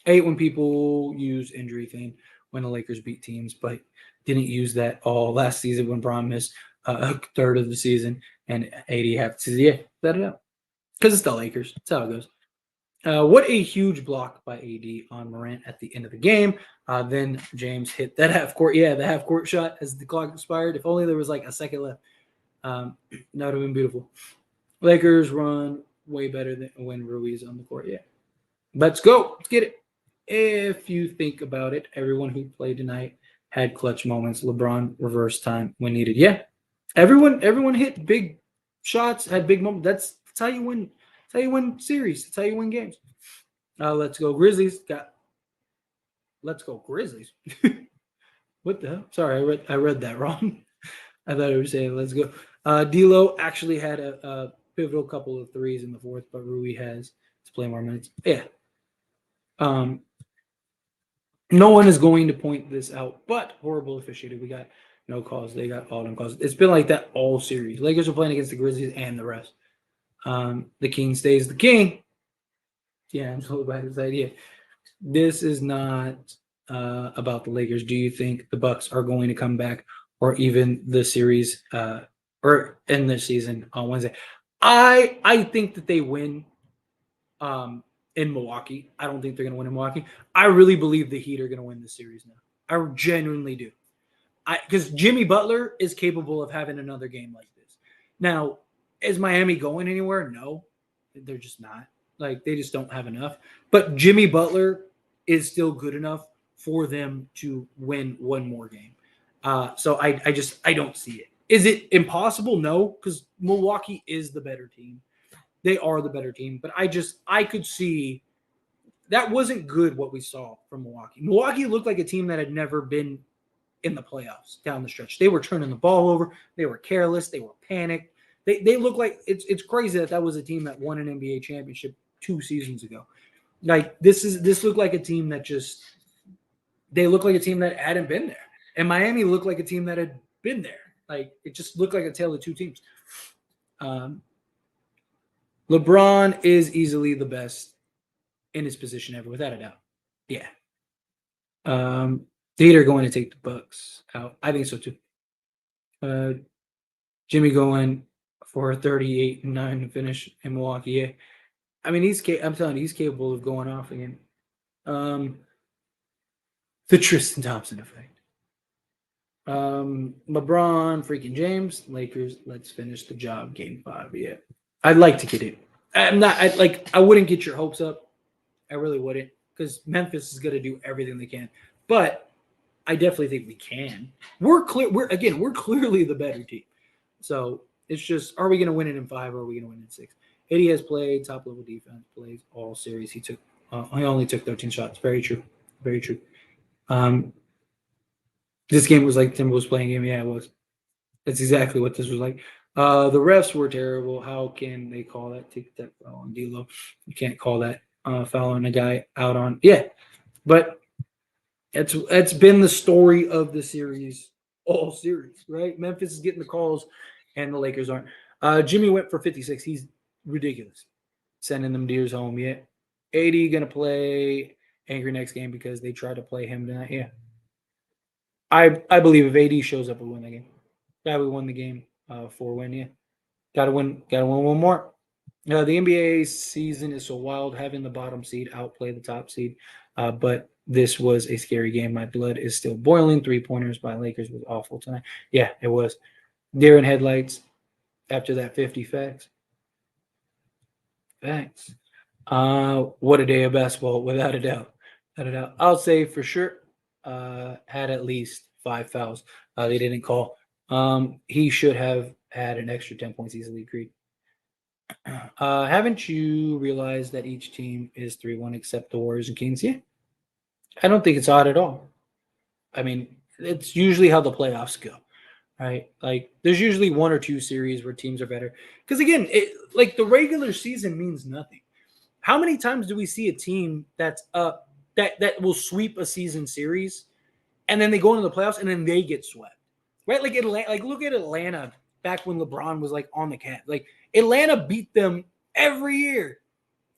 I hate when people use injury thing when the Lakers beat teams, but didn't use that all last season when Braun missed a third of the season and AD have to let it out because it's the Lakers. That's how it goes. What a huge block by AD on Morant at the end of the game. Then James hit that half court. Yeah, the half court shot as the clock expired. If only there was like a second left. That would have been beautiful. Lakers run way better than when Rui's on the court. Yeah. Let's go. Let's get it. If you think about it, everyone who played tonight had clutch moments. LeBron reverse time when needed. Yeah. Everyone hit big shots, had big moments. That's how you win. That's how you win series. That's how you win games. Let's go Grizzlies. Let's go Grizzlies. What the hell? Sorry, I read that wrong. I thought it was saying let's go. D'Lo actually had a pivotal couple of threes in the fourth, but Rui has to play more minutes. Yeah. No one is going to point this out, but horrible officiating. We got no calls. They got all them calls. It's been like that all series. Lakers are playing against the Grizzlies and the rest. The king stays the king. Yeah, I'm told by this idea. This is not about the Lakers. Do you think the Bucks are going to come back, or even the series, or in the season on Wednesday? I think that they win. In Milwaukee. I don't think they're going to win in Milwaukee. I really believe the Heat are going to win the series now. I genuinely do. Because Jimmy Butler is capable of having another game like this. Now, is Miami going anywhere? No, they're just not. Like, they just don't have enough. But Jimmy Butler is still good enough for them to win one more game. So I don't see it. Is it impossible? No, because Milwaukee is the better team. They are the better team, but I could see that wasn't good what we saw from Milwaukee. Milwaukee looked like a team that had never been in the playoffs down the stretch. They were turning the ball over. They were careless. They were panicked. They look like it's crazy that was a team that won an NBA championship 2 seasons ago. Like this looked like a team that they look like a team that hadn't been there. And Miami looked like a team that had been there. Like it just looked like a tale of two teams. LeBron is easily the best in his position ever, without a doubt. Yeah. The Heat are going to take the Bucks out. I think so too. Jimmy going for a 38-9 finish in Milwaukee. Yeah. I mean, I'm telling you, he's capable of going off again. The Tristan Thompson effect. LeBron, freaking James, Lakers. Let's finish the job. Game 5. Yeah. I'd like to get it. I wouldn't get your hopes up. I really wouldn't, because Memphis is going to do everything they can. But I definitely think we can. We're clearly the better team. So it's just, are we going to win it in 5 or are we going to win it in 6? AD has played top level defense, plays all series. He only took 13 shots. Very true. Very true. This game was like Timberwolves playing game. Yeah, it was. That's exactly what this was like. The refs were terrible. How can they call that? Take that foul on D'Lo. You can't call that foul on a guy out on. Yeah, but it's been the story of the series, all series, right? Memphis is getting the calls, and the Lakers aren't. Jimmy went for 56. He's ridiculous. Sending them deers home. Yeah. AD gonna play angry next game because they tried to play him tonight. Yeah. I believe if AD shows up, we win the game. Yeah, we won the game 4-win. Yeah, gotta win one more. The NBA season is so wild, having the bottom seed outplay the top seed. But this was a scary game. My blood is still boiling. 3-pointers by Lakers was awful tonight. Yeah, it was. Deer in headlights after that 50 facts. Facts. What a day of basketball, without a doubt. Without a doubt. I'll say for sure had at least 5 fouls. They didn't call. He should have had an extra 10 points easily. Agreed. Haven't you realized that each team is 3-1 except the Warriors and Kings? Yeah. I don't think it's odd at all. I mean, it's usually how the playoffs go, right? Like, there's usually one or two series where teams are better. Because again, like the regular season means nothing. How many times do we see a team that's up that will sweep a season series and then they go into the playoffs and then they get swept, right? Like Atlanta, like look at Atlanta back when LeBron was like on the cat. Like Atlanta beat them every year,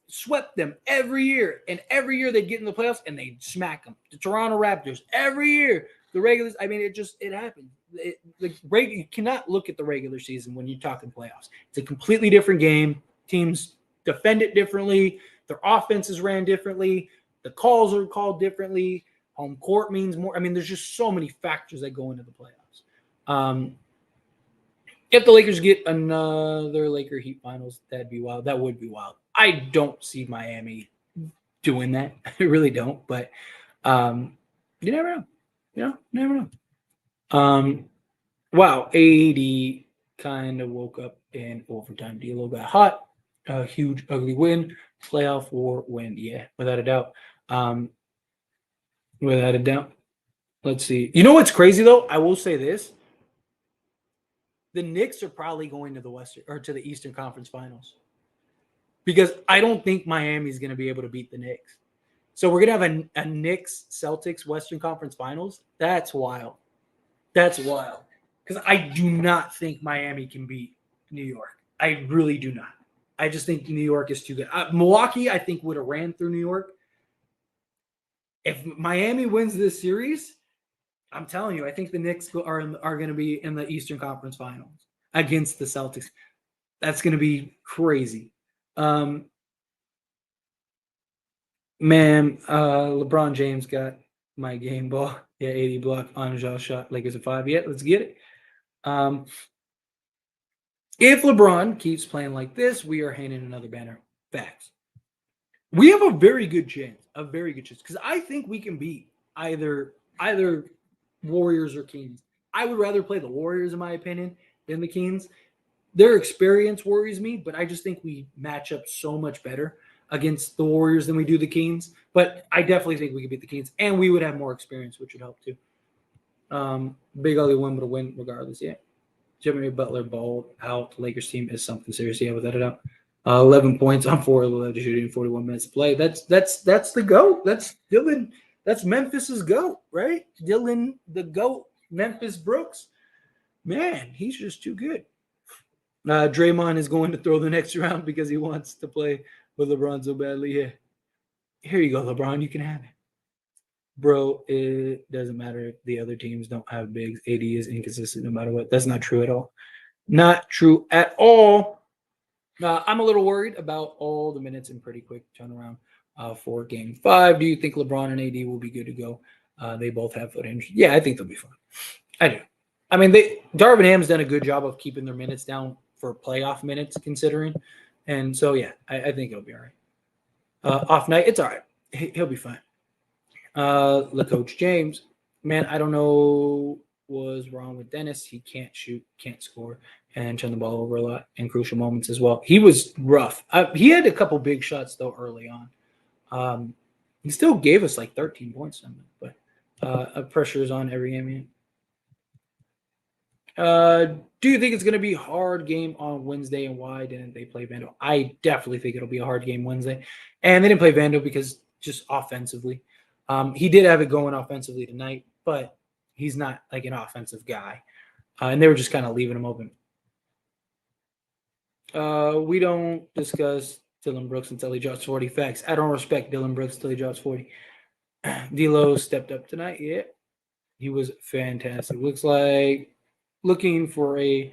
swept them every year, and every year they'd get in the playoffs and they'd smack them. The Toronto Raptors every year, the regulars. I mean, it happened. You cannot look at the regular season when you're talking playoffs. It's a completely different game. Teams defend it differently. Their offenses ran differently. The calls are called differently. Home court means more. I mean, there's just so many factors that go into the playoffs. If the Lakers get another Laker Heat finals, that'd be wild. That would be wild. I don't see Miami doing that. I really don't. But you never know. Never know. Wow, AD kind of woke up in overtime. D'Lo got hot. A huge, ugly win. Playoff war win. Yeah, without a doubt. Without a doubt. Let's see. You know what's crazy though? I will say this. The Knicks are probably going to the Western or to the Eastern Conference Finals because I don't think Miami's going to be able to beat the Knicks. So we're going to have a Knicks Celtics Western Conference Finals. That's wild. That's wild because I do not think Miami can beat New York. I really do not. I just think New York is too good. Milwaukee, I think, would have ran through New York. If Miami wins this series, I'm telling you, I think the Knicks are going to be in the Eastern Conference Finals against the Celtics. That's going to be crazy. LeBron James got my game ball. Yeah, 80 block on a jaw shot. Lakers at 5. Yeah, let's get it. If LeBron keeps playing like this, we are handing another banner. Facts. We have a very good chance. Because I think we can beat either Warriors or Kings. I would rather play the Warriors, in my opinion, than the Kings. Their experience worries me, but I just think we match up so much better against the Warriors than we do the Kings. But I definitely think we could beat the Kings, and we would have more experience, which would help too. Big ugly win, but a win regardless. Yeah. Jimmy Butler balled out. The Lakers team is something serious. Yeah, without a doubt. 11 points on 4 of 11 shooting, 41 minutes to play. That's the GOAT. That's Dylan. That's Memphis's GOAT, right? Dylan the GOAT, Memphis Brooks. Man, he's just too good. Draymond is going to throw the next round because he wants to play with LeBron so badly. Yeah. Here you go, LeBron. You can have it. Bro, it doesn't matter if the other teams don't have bigs. AD is inconsistent no matter what. That's not true at all. Not true at all. I'm a little worried about all the minutes and pretty quick turnaround for Game 5. Do you think LeBron and AD will be good to go? They both have foot injuries. Yeah, I think they'll be fine. I do. I mean, Darvin Ham's done a good job of keeping their minutes down for playoff minutes, considering. And so, yeah, I think it'll be all right. Off night, it's all right. He'll be fine. Coach James, man, I don't know what's wrong with Dennis. He can't shoot, can't score, and turn the ball over a lot in crucial moments as well. He was rough. He had a couple big shots though early on. He still gave us like 13 points, but pressure is on every game. Do you think it's going to be a hard game on Wednesday, and why didn't they play Vando? I definitely think it'll be a hard game Wednesday, and they didn't play Vando because just offensively. He did have it going offensively tonight, but he's not like an offensive guy. And they were just kind of leaving him open. We don't discuss Dylan Brooks until he drops 40 facts. I don't respect Dylan Brooks until he drops 40. D'Lo stepped up tonight. Yeah, he was fantastic. Looks like looking for a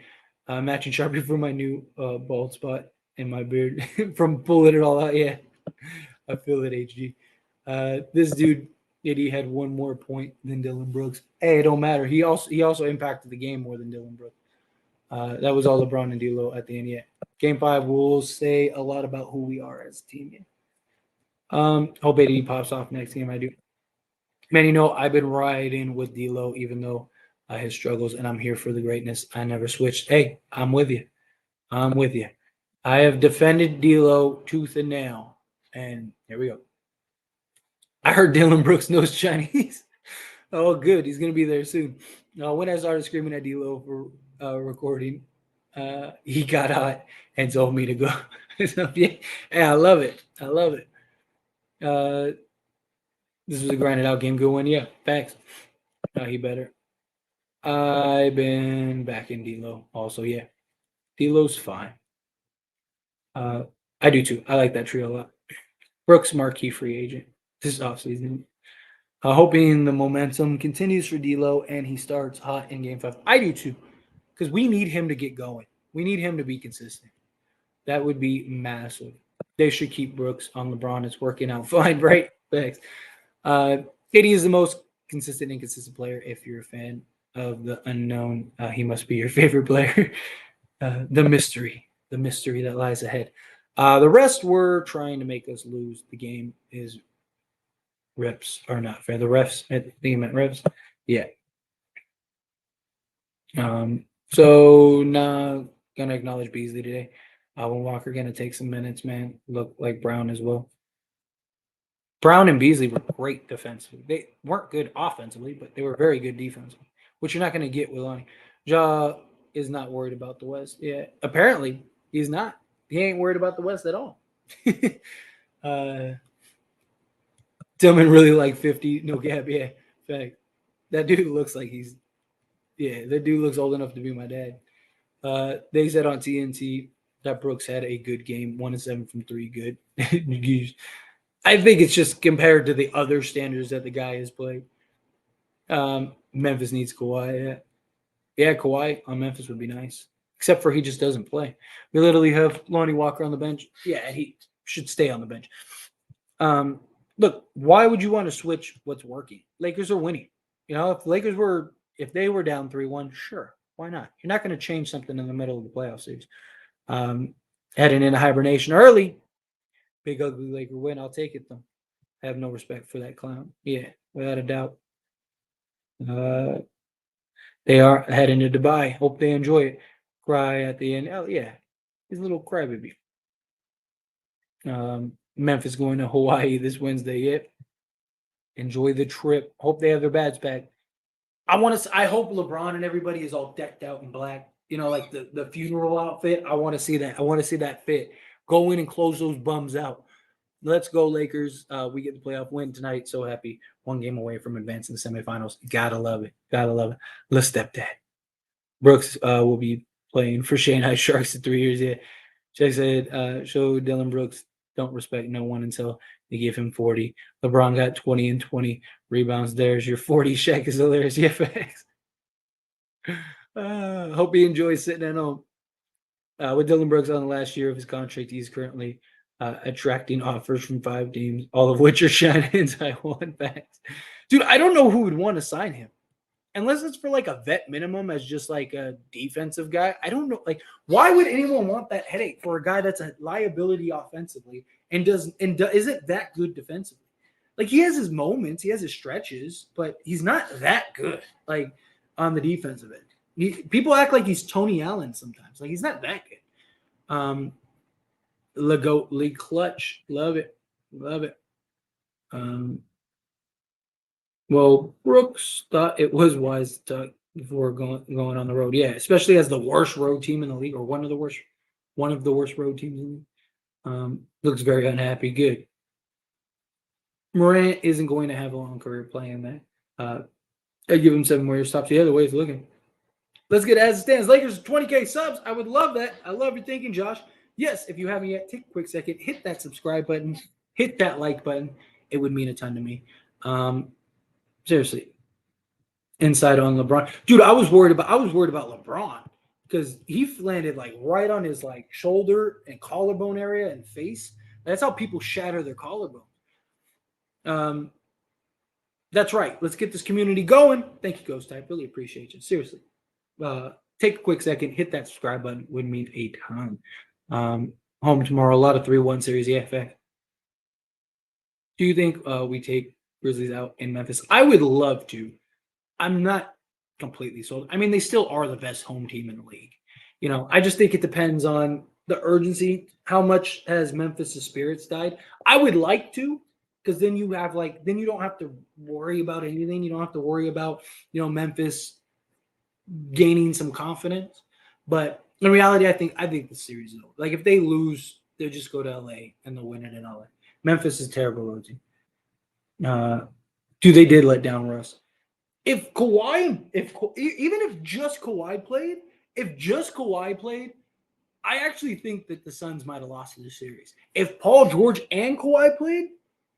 matching Sharpie for my new bald spot in my beard from pulling it all out. Yeah, I feel it, HG. This dude, he had one more point than Dylan Brooks. Hey, it don't matter. He also impacted the game more than Dylan Brooks. That was all LeBron and D'Lo at the end. Yeah, Game 5 will say a lot about who we are as a team. Yeah. Hope AD pops off next game. I do. Man, I've been riding with D'Lo even though his struggles, and I'm here for the greatness. I never switched. Hey, I'm with you. I have defended D'Lo tooth and nail, and here we go. I heard Dylan Brooks knows Chinese. Oh, good. He's gonna be there soon. When I started screaming at D'Lo for recording, he got hot and told me to go. So, yeah, I love it. I love it. This was a grinded out game. Good one. Yeah, facts. He better. I've been back in D'Lo also. Yeah, D'Lo's fine. I do too. I like that trio a lot. Brooks marquee free agent this offseason. Hoping the momentum continues for D'Lo and he starts hot in Game 5. I do too, because we need him to get going. We need him to be consistent. That would be massive. They should keep Brooks on LeBron. It's working out fine, right? Thanks. AD is the most consistent, inconsistent player. If you're a fan of the unknown, he must be your favorite player. The mystery that lies ahead. The rest were trying to make us lose. The game is reps are not fair. The refs, I think you meant refs. Yeah. So now gonna acknowledge Beasley today. When Walker gonna take some minutes, man. Look like Brown as well. Brown and Beasley were great defensively. They weren't good offensively, but they were very good defensively, which you're not gonna get with Lonnie. Ja is not worried about the West. Yeah, apparently he's not. He ain't worried about the West at all. Tillman really like 50, no gap. Yeah, fact. That dude looks like he's. Yeah, that dude looks old enough to be my dad. They said on TNT that Brooks had a good game, 1-7 from 3, good. I think it's just compared to the other standards that the guy has played. Memphis needs Kawhi. Yeah, Kawhi on Memphis would be nice, except for he just doesn't play. We literally have Lonnie Walker on the bench. Yeah, he should stay on the bench. Look, why would you want to switch what's working? Lakers are winning. You know, if they were down 3-1, sure, why not? You're not going to change something in the middle of the playoff series. Heading into hibernation early, big ugly Laker win. I'll take it though. I have no respect for that clown. Yeah, without a doubt. They are heading to Dubai. Hope they enjoy it. Cry at the end. Oh yeah, he's a little crybaby. Memphis going to Hawaii this Wednesday. Yep. Enjoy the trip. Hope they have their bats back. I hope LeBron and everybody is all decked out in black. You know, like the funeral outfit. I want to see that. I want to see that fit. Go in and close those bums out. Let's go, Lakers. We get the playoff win tonight. So happy. One game away from advancing the semifinals. Gotta love it. Gotta love it. Let's stepdad. Brooks will be playing for Shanghai Sharks in 3 years. Yeah. Jack said, show Dylan Brooks don't respect no one until they give him 40. LeBron got 20 and 20 rebounds. There's your 40. Shaq is hilarious. Yeah, facts. Hope he enjoys sitting at home. With Dylan Brooks on the last year of his contract, he's currently attracting offers from 5 teams, all of which are China and Taiwan. Facts. Dude, I don't know who would want to sign him. Unless it's for like a vet minimum as just like a defensive guy. I don't know. Like, why would anyone want that headache for a guy that's a liability offensively and isn't that good defensively? Like, he has his moments, he has his stretches, but he's not that good, like, on the defensive end. People act like he's Tony Allen sometimes. Like, he's not that good. Legoat, League Clutch. Love it. Love it. Well, Brooks thought it was wise to talk before going on the road. Yeah, especially as the worst road team in the league, or one of the worst road teams in the league. Looks very unhappy. Good. Morant isn't going to have a long career playing that. I give him 7 more years. Top the other way it's looking. Let's get as it stands. Lakers 20K subs. I would love that. I love your thinking, Josh. Yes, if you haven't yet, take a quick second, hit that subscribe button, hit that like button. It would mean a ton to me. Seriously. Inside on LeBron. Dude, I was worried about LeBron because he landed like right on his like shoulder and collarbone area and face. That's how people shatter their collarbone. That's right. Let's get this community going. Thank you, Ghost Type. Really appreciate you. Seriously. Take a quick second, hit that subscribe button. Would mean a ton. Home tomorrow, a lot of 3-1 series. Yeah, fact. Do you think we take Grizzlies out in Memphis? I would love to. I'm not completely sold. I mean, they still are the best home team in the league. You know, I just think it depends on the urgency. How much has Memphis' spirits died? I would like to, because then you have then you don't have to worry about anything. You don't have to worry about Memphis gaining some confidence. But in reality, I think the series is over. Like if they lose, they'll just go to LA and they'll win it in LA. Memphis is terrible, Rosie. Dude, they did let down Russ. If Kawhi, even if just Kawhi played, I actually think that the Suns might have lost the series. If Paul George and Kawhi played,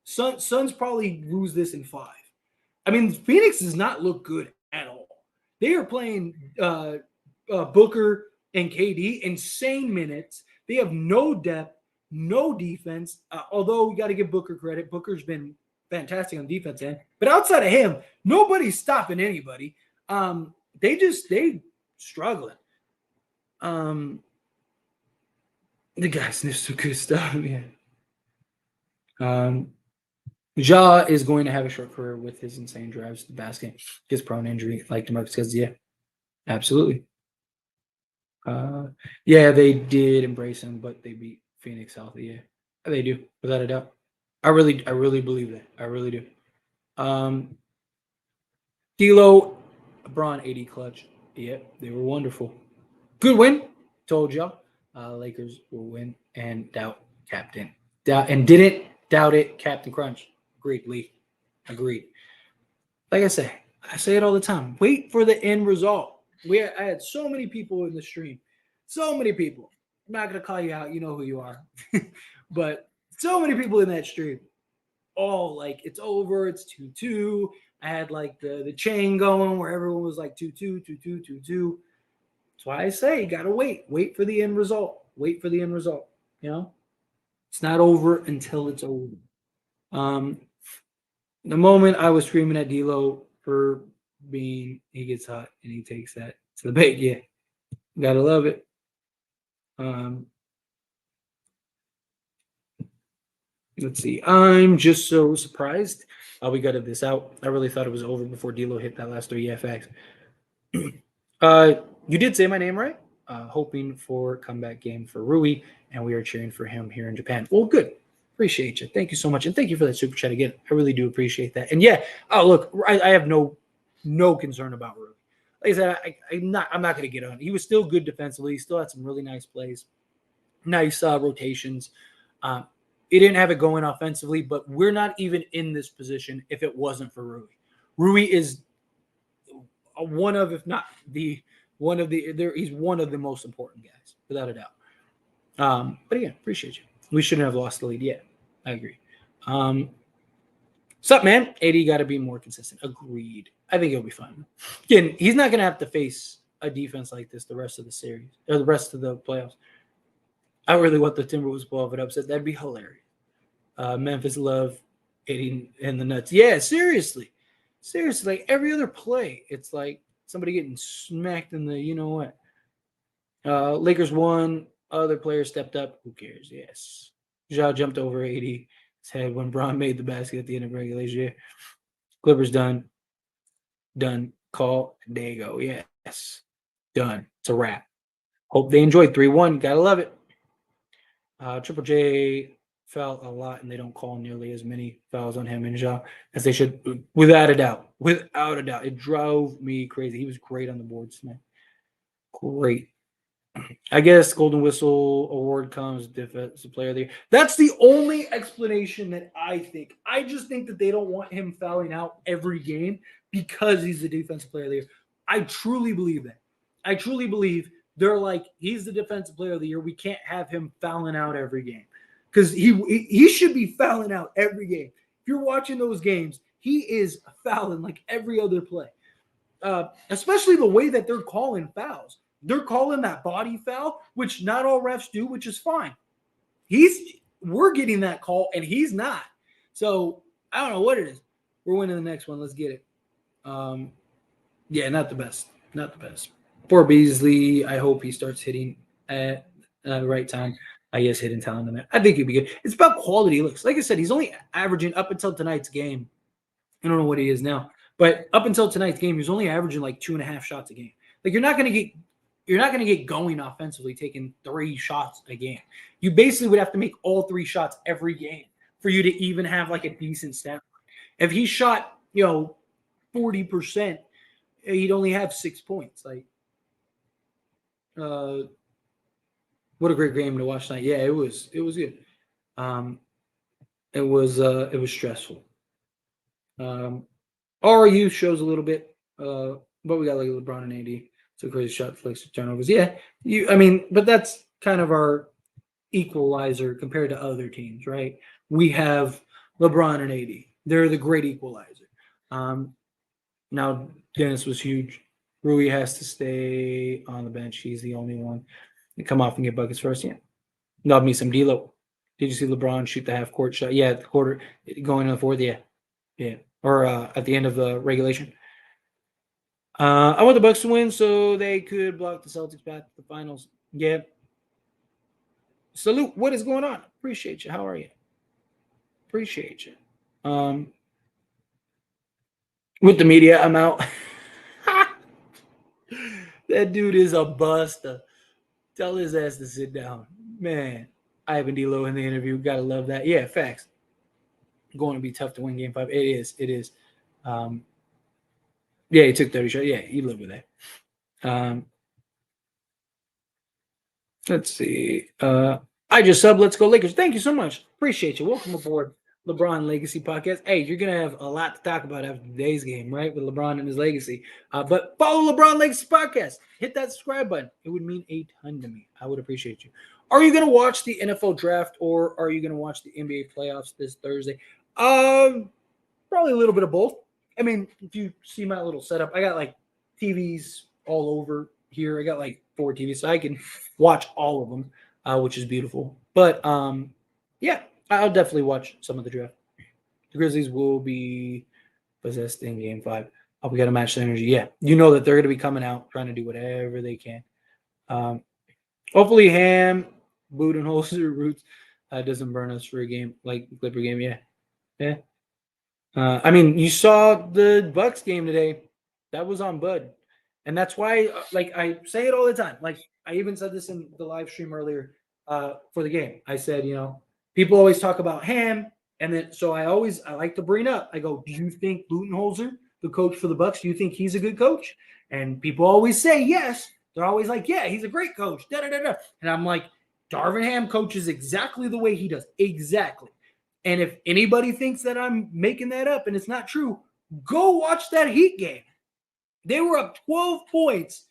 Suns probably lose this in 5. I mean, Phoenix does not look good at all. They are playing Booker and KD insane minutes. They have no depth, no defense. Although we got to give Booker credit, Booker's been fantastic on the defense end. But outside of him, nobody's stopping anybody. They struggling. The guys sniff some good stuff, man. Ja is going to have a short career with his insane drives to the basket. His prone injury, like DeMarcus says, yeah, absolutely. Yeah, they did embrace him, but they beat Phoenix healthy. Yeah, they do, without a doubt. I really believe that. I really do. D'Lo, LeBron, AD clutch. Yeah, they were wonderful. Good win. Told y'all. Lakers will win and didn't doubt it. Captain Crunch. Agreed, Lee. Agreed. Like I say it all the time. Wait for the end result. I had so many people in the stream. So many people. I'm not gonna call you out. You know who you are. But so many people in that stream. All like it's over. It's 2-2. I had like the chain going where everyone was like 2-2, 2-2, 2-2. That's why I say you gotta wait. Wait for the end result. Wait for the end result. It's not over until it's over. The moment I was screaming at D'Lo for being he gets hot and he takes that to the bait, yeah, gotta love it. Let's see. I'm just so surprised. We gutted this out. I really thought it was over before D'Lo hit that last 3. Yeah, facts. You did say my name right. Hoping for comeback game for Rui, and we are cheering for him here in Japan. Well, good. Appreciate you. Thank you so much, and thank you for that super chat again. I really do appreciate that. And yeah, look, I have no concern about Rui. Like I said, I'm not going to get on. He was still good defensively. He still had some really nice plays, nice rotations. He didn't have it going offensively, but we're not even in this position if it wasn't for Rui. Rui is one of, if not he's one of the most important guys, without a doubt. But again, appreciate you. We shouldn't have lost the lead yet. I agree. What's up, man? AD got to be more consistent. Agreed. I think he'll be fine. Again, he's not going to have to face a defense like this the rest of the series or the rest of the playoffs. I really want the Timberwolves to blow it upset. That'd be hilarious. Memphis love AD in the nuts. Yeah, seriously. Like every other play, it's like somebody getting smacked in the, you know what. Lakers won. Other players stepped up. Who cares? Yes. Ja jumped over AD's head when Braun made the basket at the end of regulation. Yeah. Clippers done. Call. There you go. Yes. Done. It's a wrap. Hope they enjoyed 3-1. Gotta love it. Triple J foul a lot, and they don't call nearly as many fouls on him and Ja as they should, without a doubt. Without a doubt. It drove me crazy. He was great on the boards tonight. Great. I guess Golden Whistle Award comes Defensive Player of the Year. That's the only explanation that I think. I just think that they don't want him fouling out every game because he's the Defensive Player of the Year. I truly believe that. I truly believe they're like, he's the Defensive Player of the Year. We can't have him fouling out every game because he should be fouling out every game. If you're watching those games, he is fouling like every other play, especially the way that they're calling fouls. They're calling that body foul, which not all refs do, which is fine. We're getting that call, and he's not. So I don't know what it is. We're winning the next one. Let's get it. Yeah, not the best. Not the best. Poor Beasley. I hope he starts hitting at the right time. I guess hitting talent in there. I think he'd be good. It's about quality looks. Like I said, he's only averaging up until tonight's game. I don't know what he is now, but up until tonight's game, he was only averaging like 2.5 shots a game. Like you're not going to get you're not going to get going offensively taking 3 shots a game. You basically would have to make all 3 shots every game for you to even have like a decent stat. If he shot, 40%, he'd only have 6 points. Like, uh, what a great game to watch tonight. Yeah, it was good. Um, it was stressful. Our youth shows a little bit, but we got like LeBron and AD. So crazy shot, flicks, turnovers. Yeah, but that's kind of our equalizer compared to other teams, right? We have LeBron and AD. They're the great equalizer. Now Dennis was huge. Rui has to stay on the bench. He's the only one to come off and get buckets first. Yeah, love me some D'Lo. Did you see LeBron shoot the half court shot? Yeah, at the quarter going in the fourth. Yeah, yeah, or at the end of the regulation. I want the Bucks to win so they could block the Celtics path to the finals. Yeah. Salute. What is going on? Appreciate you. How are you? Appreciate you. With the media, I'm out. That dude is a buster. Tell his ass to sit down. Man, Ivan D'Lo in the interview. Gotta love that. Yeah, facts. Going to be tough to win game 5. It is. It is. Yeah, he took 30 shots. Yeah, you live with that. Let's see. I just sub. Let's go Lakers. Thank you so much. Appreciate you. Welcome aboard LeBron Legacy Podcast. Hey, you're gonna have a lot to talk about after today's game, right? With LeBron and his legacy. But follow LeBron Legacy Podcast. Hit that subscribe button. It would mean a ton to me. I would appreciate you. Are you gonna watch the NFL draft or are you gonna watch the NBA playoffs this Thursday? Probably a little bit of both. I mean, if you see my little setup, I got like TVs all over here. I got like 4 TVs, so I can watch all of them, which is beautiful. But yeah, I'll definitely watch some of the draft. The Grizzlies will be possessed in Game 5. We got to match the energy. Yeah, you know that they're going to be coming out trying to do whatever they can. Hopefully, Ham, Budenholzer, Roots doesn't burn us for a game like the Clipper game. Yeah, yeah. I mean, you saw the Bucks game today. That was on Bud. And that's why, like, I say it all the time. Like, I even said this in the live stream earlier for the game. I said, people always talk about Ham. And then, so I like to bring up, I go, do you think Budenholzer, the coach for the Bucks, do you think he's a good coach? And people always say yes. They're always like, yeah, he's a great coach. Da, da, da, da. And I'm like, Darvin Ham coaches exactly the way he does. Exactly. And if anybody thinks that I'm making that up and it's not true, go watch that Heat game. They were up 12 points,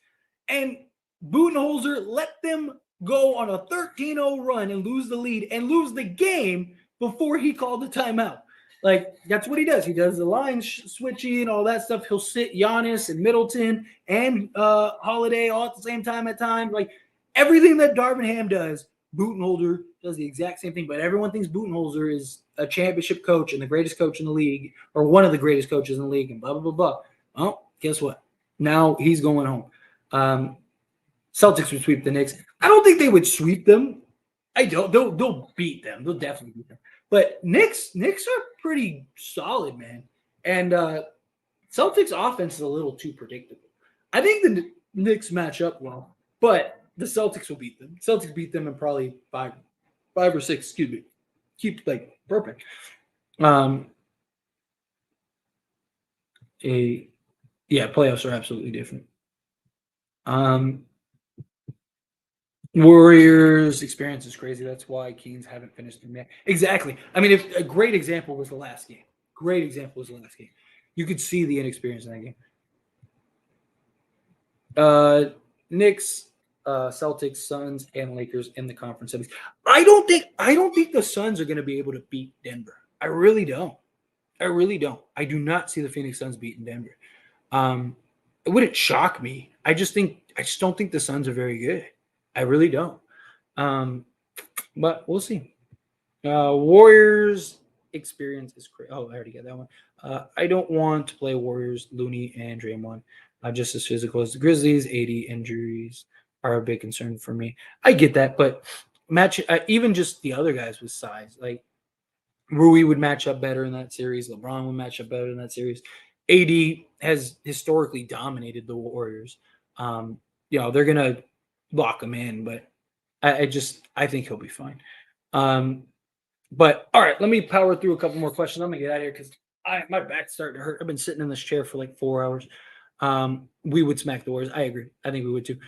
and Budenholzer let them go on a 13-0 run and lose the lead and lose the game before he called the timeout. Like, that's what he does. He does the line switching and all that stuff. He'll sit Giannis and Middleton and Holiday all at the same time at times. Like, everything that Darvin Ham does, Budenholzer does the exact same thing. But everyone thinks Budenholzer is a championship coach and the greatest coach in the league, or one of the greatest coaches in the league, and blah, blah, blah, blah. Well, guess what? Now he's going home. Celtics would sweep the Knicks. I don't think they would sweep them. I don't. They'll beat them. They'll definitely beat them. But Knicks are pretty solid, man. And Celtics offense is a little too predictable. I think the Knicks match up well, but the Celtics will beat them. Celtics beat them in probably five or six. Excuse me. Keep like perfect. Yeah, playoffs are absolutely different. Warriors experience is crazy. That's why Kings haven't finished their match. Exactly. I mean, if a great example was the last game. Great example was the last game. You could see the inexperience in that game. Knicks, Celtics, Suns, and Lakers in the conference semis. I don't think the Suns are going to be able to beat Denver. I really don't. I do not see the Phoenix Suns beating Denver. It wouldn't shock me. I just don't think the Suns are very good. I really don't. But we'll see. Warriors experience is crazy. Oh, I already got that one. I don't want to play Warriors, Looney, and Draymond. Just as physical as the Grizzlies. 80 injuries are a big concern for me. I get that, but even just the other guys with size, like Rui would match up better in that series. LeBron would match up better in that series. AD has historically dominated the Warriors. they're gonna lock him in, but I think he'll be fine. But all right, let me power through a couple more questions. I'm gonna get out of here because my back's starting to hurt. I've been sitting in this chair for like 4 hours. We would smack the Warriors. I agree. I think we would too.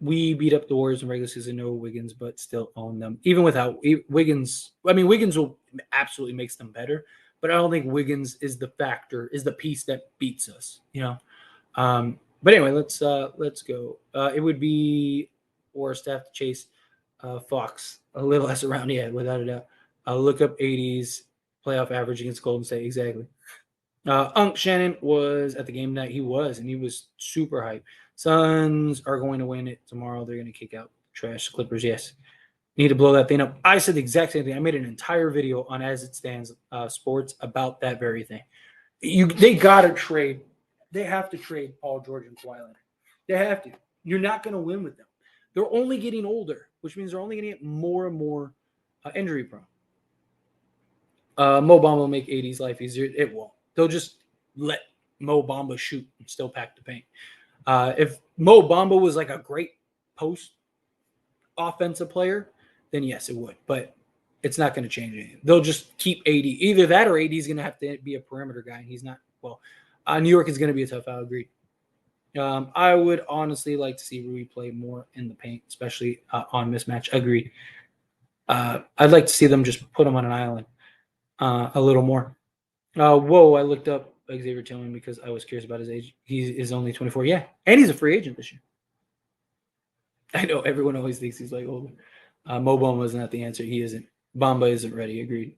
We beat up the Warriors in regular season, no Wiggins, but still own them. Even without Wiggins, I mean Wiggins will absolutely makes them better, but I don't think Wiggins is the factor, is the piece that beats us. But anyway, let's go. It would be worst to have to chase Fox a little less around, yeah, without a doubt. Look up 80s playoff average against Golden State. Exactly. Unc Shannon was at the game tonight. He was super hyped. Suns are going to win it tomorrow. They're going to kick out trash Clippers. Yes. Need to blow that thing up. I said the exact same thing. I made an entire video on As It Stands Sports about that very thing. They got to trade. They have to trade Paul George and Kawhi Leonard. They have to. You're not going to win with them. They're only getting older, which means they're only going to get more and more injury prone. Mo Bamba will make 80's life easier. It won't. They'll just let Mo Bamba shoot and still pack the paint. If Mo Bamba was like a great post offensive player, then yes, it would. But it's not going to change anything. They'll just keep AD. Either that or AD is going to have to be a perimeter guy, and he's not. Well, New York is going to be a tough out. Agreed. I would honestly like to see Rui play more in the paint, especially on mismatch. Agreed. I'd like to see them just put him on an island a little more. Whoa, I looked up Xavier Tillman because I was curious about his age. He is only 24. Yeah, and he's a free agent this year. I know everyone always thinks he's like older. Mo Bamba is not the answer. He isn't. Bamba isn't ready. Agreed.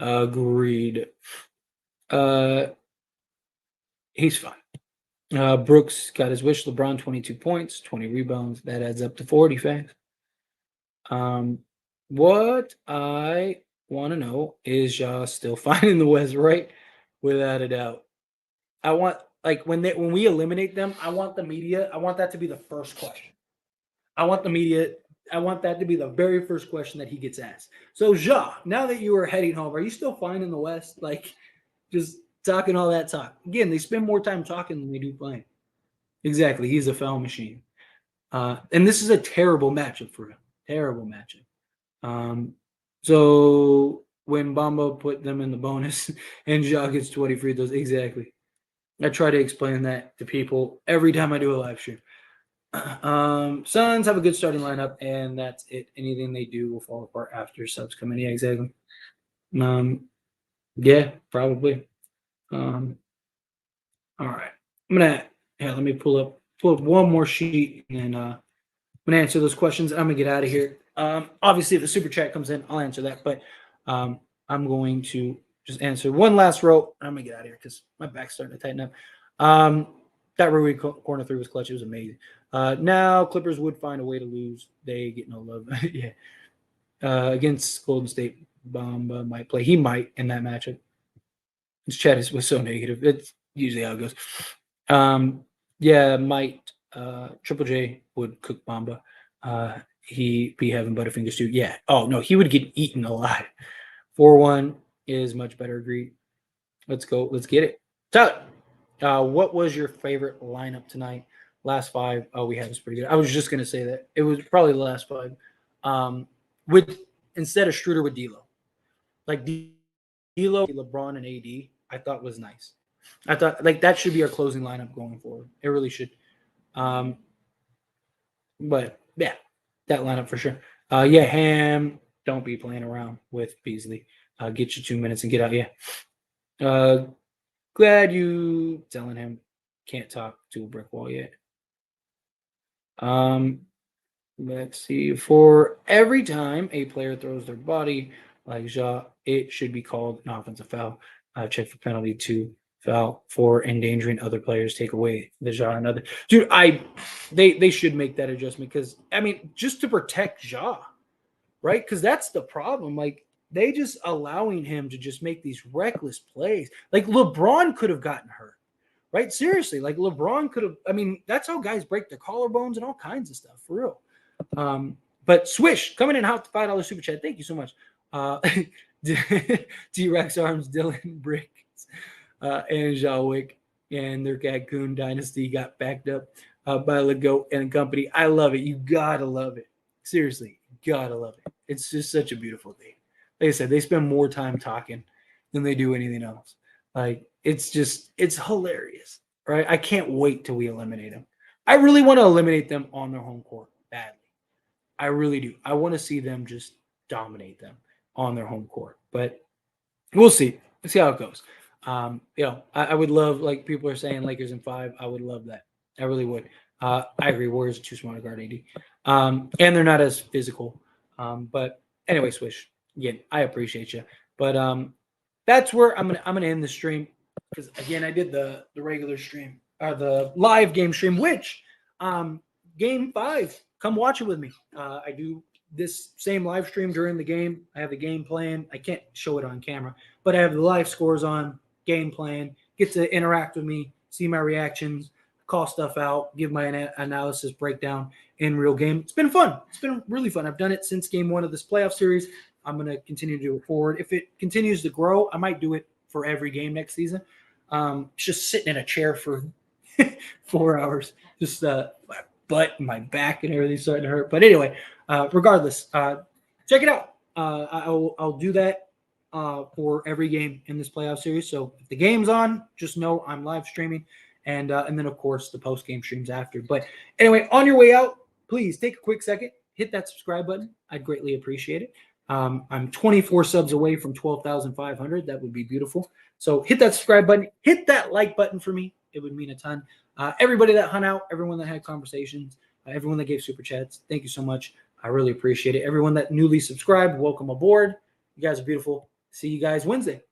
Agreed. He's fine. Brooks got his wish. LeBron 22 points, 20 rebounds. That adds up to 40 fans. What I want to know is y'all still fine in the West, right? Without a doubt. I want when we eliminate them, I want the media. I want that to be the first question. I want that to be the very first question that he gets asked. So Ja, now that you are heading home, are you still fine in the West? Like, just talking all that talk. Again, they spend more time talking than they do playing. Exactly. He's a foul machine. And this is a terrible matchup for him. Terrible matchup. So when Bamba put them in the bonus and Ja gets 20 free throws, exactly. I try to explain that to people every time I do a live stream. Suns have a good starting lineup, and that's it. Anything they do will fall apart after subs come in. Yeah, exactly. Yeah, probably. All right. Let me pull up one more sheet, and then I'm gonna answer those questions. I'm gonna get out of here. Obviously, if the super chat comes in, I'll answer that. But I'm going to just answer one last row. I'm gonna get out of here because my back's starting to tighten up. That Rui corner three was clutch. It was amazing. Now Clippers would find a way to lose. They get no love. Yeah. Against Golden State, Bamba might play. He might in that matchup. His chat was so negative. It's usually how it goes. Yeah, might. Triple J would cook Bamba. He be having Butterfingers too. Yeah. Oh no, he would get eaten alive. 4-1 is much better. Agreed. Let's go. Let's get it. Tyler, what was your favorite lineup tonight? Last five. Oh, we had was pretty good. I was just gonna say that it was probably the last five. With instead of Schroeder with D'Lo, like D'Lo, LeBron, and AD, I thought was nice. I thought like that should be our closing lineup going forward. It really should. But yeah, that lineup for sure. Yeah, Ham, don't be playing around with Beasley. Get your 2 minutes and get out. Yeah. Glad you telling him can't talk to a brick wall yet. Let's see. For every time a player throws their body like Ja, it should be called an offensive foul. Check for penalty 2, foul for endangering other players. Take away the Ja and other. Dude, they should make that adjustment because I mean just to protect Ja, right? Because that's the problem. Like they just allowing him to just make these reckless plays. Like LeBron could have gotten hurt. Right? Seriously, like LeBron could have. I mean, that's how guys break their collarbones and all kinds of stuff, for real. But Swish coming in hot, $5 super chat. Thank you so much. T-Rex Arms, Dylan Bricks, and Jawick and their Cancun dynasty got backed up. by Legault and company. I love it. You gotta love it. Seriously, you gotta love it. It's just such a beautiful thing. Like I said, they spend more time talking than they do anything else. Like it's hilarious, right? I can't wait till we eliminate them. I really want to eliminate them on their home court badly. I really do. I want to see them just dominate them on their home court, but we'll see. Let's see how it goes. I would love, like people are saying, Lakers in 5. I would love that. I really would. I agree. Warriors are too small to guard AD, and they're not as physical. But anyway, Swish. Again, I appreciate you, but that's where I'm gonna end the stream because again, I did the regular stream or the live game stream, which game 5. Come watch it with me. I do this same live stream during the game. I have the game plan. I can't show it on camera, but I have the live scores on, game plan, get to interact with me, see my reactions, call stuff out, give my analysis breakdown in real game. It's been fun. It's been really fun. I've done it since game 1 of this playoff series. I'm going to continue to do it forward. If it continues to grow, I might do it for every game next season. Just sitting in a chair for 4 hours, just my butt and my back and everything's starting to hurt. But anyway, regardless, check it out. I'll do that for every game in this playoff series. So if the game's on, just know I'm live streaming, and then of course the post game streams after. But anyway, on your way out, please take a quick second, hit that subscribe button. I'd greatly appreciate it. I'm 24 subs away from 12,500. That would be beautiful. So hit that subscribe button, hit that like button for me. It would mean a ton. Everybody that hung out, everyone that had conversations, everyone that gave super chats, thank you so much. I really appreciate it. Everyone that newly subscribed, welcome aboard. You guys are beautiful. See you guys Wednesday.